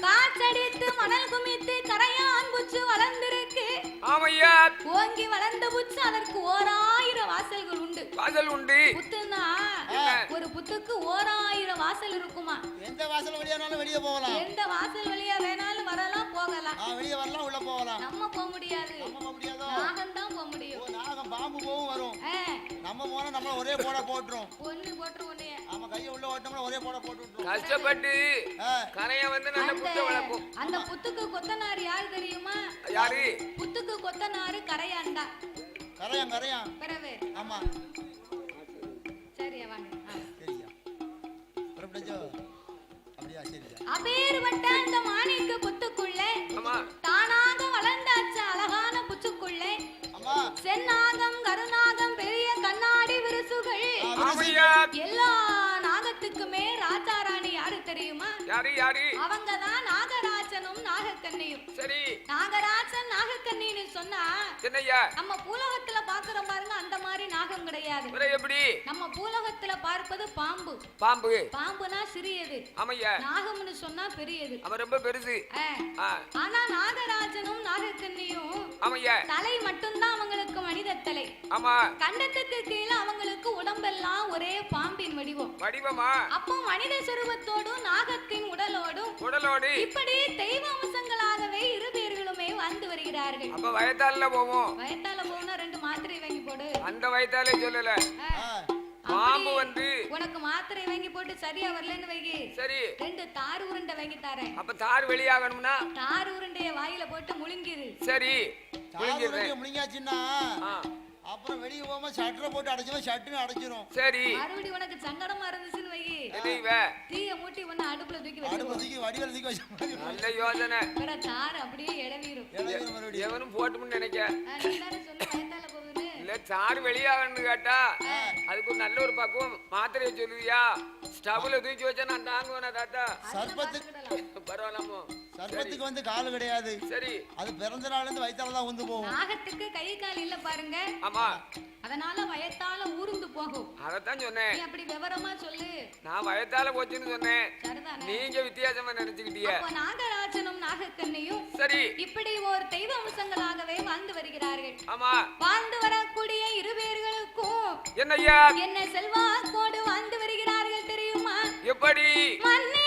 காற்றடித்து மணல் குமித்து கரையான் புச்சு வளர்ந்திருக்கு. ஆமையா. ஓங்கி வளர்ந்த புச்சு அதற்கு 1000 வாசல்கள் உண்டு. வாசல் உண்டு. புத்துனா ஒரு புத்துக்கு 1000 வாசல் இருக்குமா. எந்த வாசல் வழியானாலும் வெளியே போகலாம். எந்த வாசல் வழியா வேணாலும் வரலாம் போகலாம். வெளியே வரலாம் உள்ள போகலாம். நம்ம போக முடியாது. நம்ம போக முடியாதோ? நாகம் தான் போக முடியும். நாகம் பாம்பு போவும் வரும். நம்ம போனா நம்மள ஒரே போட போட்டுரும். ஒண்ணு போட்டுரும் ஒண்ணே. ஆமா கைய உள்ள ஓட்டோம்னா ஒரே போட போட்டு விட்டுரும். கஷ்டப்பட்டு கரைய வந்து நல்ல புத்த வளர்க்கும். அந்த புத்துக்கு கொத்தனார் யார் தெரியுமா? யாரு? புத்துக்கு கொத்தனார் கரையாண்டா. கரையான் பிறவே. ஆமா. சரியா வாங்க. சரியா. புறப்படச்சோ. அப்படியே சரியா. அப்பேர்வட்ட அந்த மாணிக்க புத்துக்குள்ளே ஆமா தானாக வளர்ந்தாச்சு அழகான புத்துக்குள்ளே. ஆமா. சென்னாகம் கருநாகம் பெரிய கண்ணாடி விருசுகள். ஆமையா. எல்லா நாகத்துக்குமே ராஜா ராணி யாரு தெரியுமா? யாரு யாரு? அவங்கதான் நாகராஜனும் நாகக்கண்ணியும். சரி. நாகராஜன் நாகக்கண்ணின்னு சொன்னா என்னய்யா? நம்ம பூலோகத்துல பாக்குறோம் பாருங்க அந்த மாதிரி நாகம் கிடையாது. எப்படி? நம்ம பூலோகத்துல பார்ப்பது பாம்பு. பாம்பு. பாம்புனா சிறியது. ஆமையா. நாகம்னு சொன்னா பெரியது. அவன் ரொம்ப பெருசு. ஆனா நாகராஜனும் நாகக்கண்ணியும் ஆமையா தலை மட்டும்தான் அவங்களுக்கு மனித தலை. ஆமா. கண்டத்துக்கு கீழே அவங்களுக்கு உடம்பெல்லாம் ஒரே பாம்பின் வடிவம். வடிவமா? அப்போ மனித சுரூபத்தோடும் நாகத்தின் உடலோடு இப்படி தெய்வ அம்சங்களாகவே இரு பேர்களுமே வாழ்ந்து வருகிறார்கள். அப்ப வயத்தால போவோம். வயத்தால போனா 2 மாத்திரை வாங்கி போடு. அந்த வயத்தாலே சொல்லல. பாம்பு வந்து உனக்கு மாத்திரை வாங்கி போட்டு சரியா வரலன்னு வைகி. சரி. 2 தார் உருண்டை வாங்கி தரேன். அப்ப தார் வெளியாகணும்னா தார் உருண்டைய வாயில போட்டு முழுங்கிரு. சரி. முழுங்கியாச்சுன்னா அப்புறம் வெளியே போகாம ஷட்டரை போட்டு அடைச்சிடும். ஷட்டுன்னு அடைச்சிரும். சரி. மறுபடியும் உனக்கு சங்கடமா இருந்துச்சுன்னு வைகி. தீய மூட்டி ஒண்ணு அடுப்புல தூக்கி வச்சு வடிவல் தூக்கி வச்சு. நல்ல யோசனை. வேற தார் அப்படியே எடவீரும். எவனும் போட்டும்னு நினைக்க. நீ தானே சொன்ன வயத்தால போகுதுன்னு. இல்ல தார் வெளியாகணும்னு கேட்டா அதுக்கு ஒரு நல்ல ஒரு பக்குவம் மாத்திரையை சொல்லுவியா? ஸ்டவ்ல தூக்கி வச்சா நான் தாங்குவேனா தாத்தா? சர்பத்துக்கு பரவாயில்லாமோ? சர்பத்துக்கு வந்து கால் கிடையாது. சரி. அது பிறந்த நாள்ல இருந்து வயித்தால தான் ஊந்து போகும். நாகத்துக்கு கை கால் இல்ல பாருங்க. ஆமா. அதனால வயத்தால ஊர்ந்து போகும். அதத்தான் சொன்னேன். நீ அப்படி விவரமா சொல்லு. நான் வயத்தால போச்சுன்னு சொன்னேன். சரிதானே? நீங்க வித்தியாசமா நினைச்சுக்கிட்டீங்க. அப்ப நாகராஜனும் நாகக்கண்ணியும் சரி இப்படி ஒரு தெய்வ அம்சங்களாகவே வாழ்ந்து வருகிறார்கள். ஆமா. வாழ்ந்து வரக்கூடிய இரு பேர்களுக்கும் என்னய்யா என்ன செல்வாக்கோடு வாழ்ந்து வருகிறார்கள் தெரியுமா? எப்படி? மண்ணு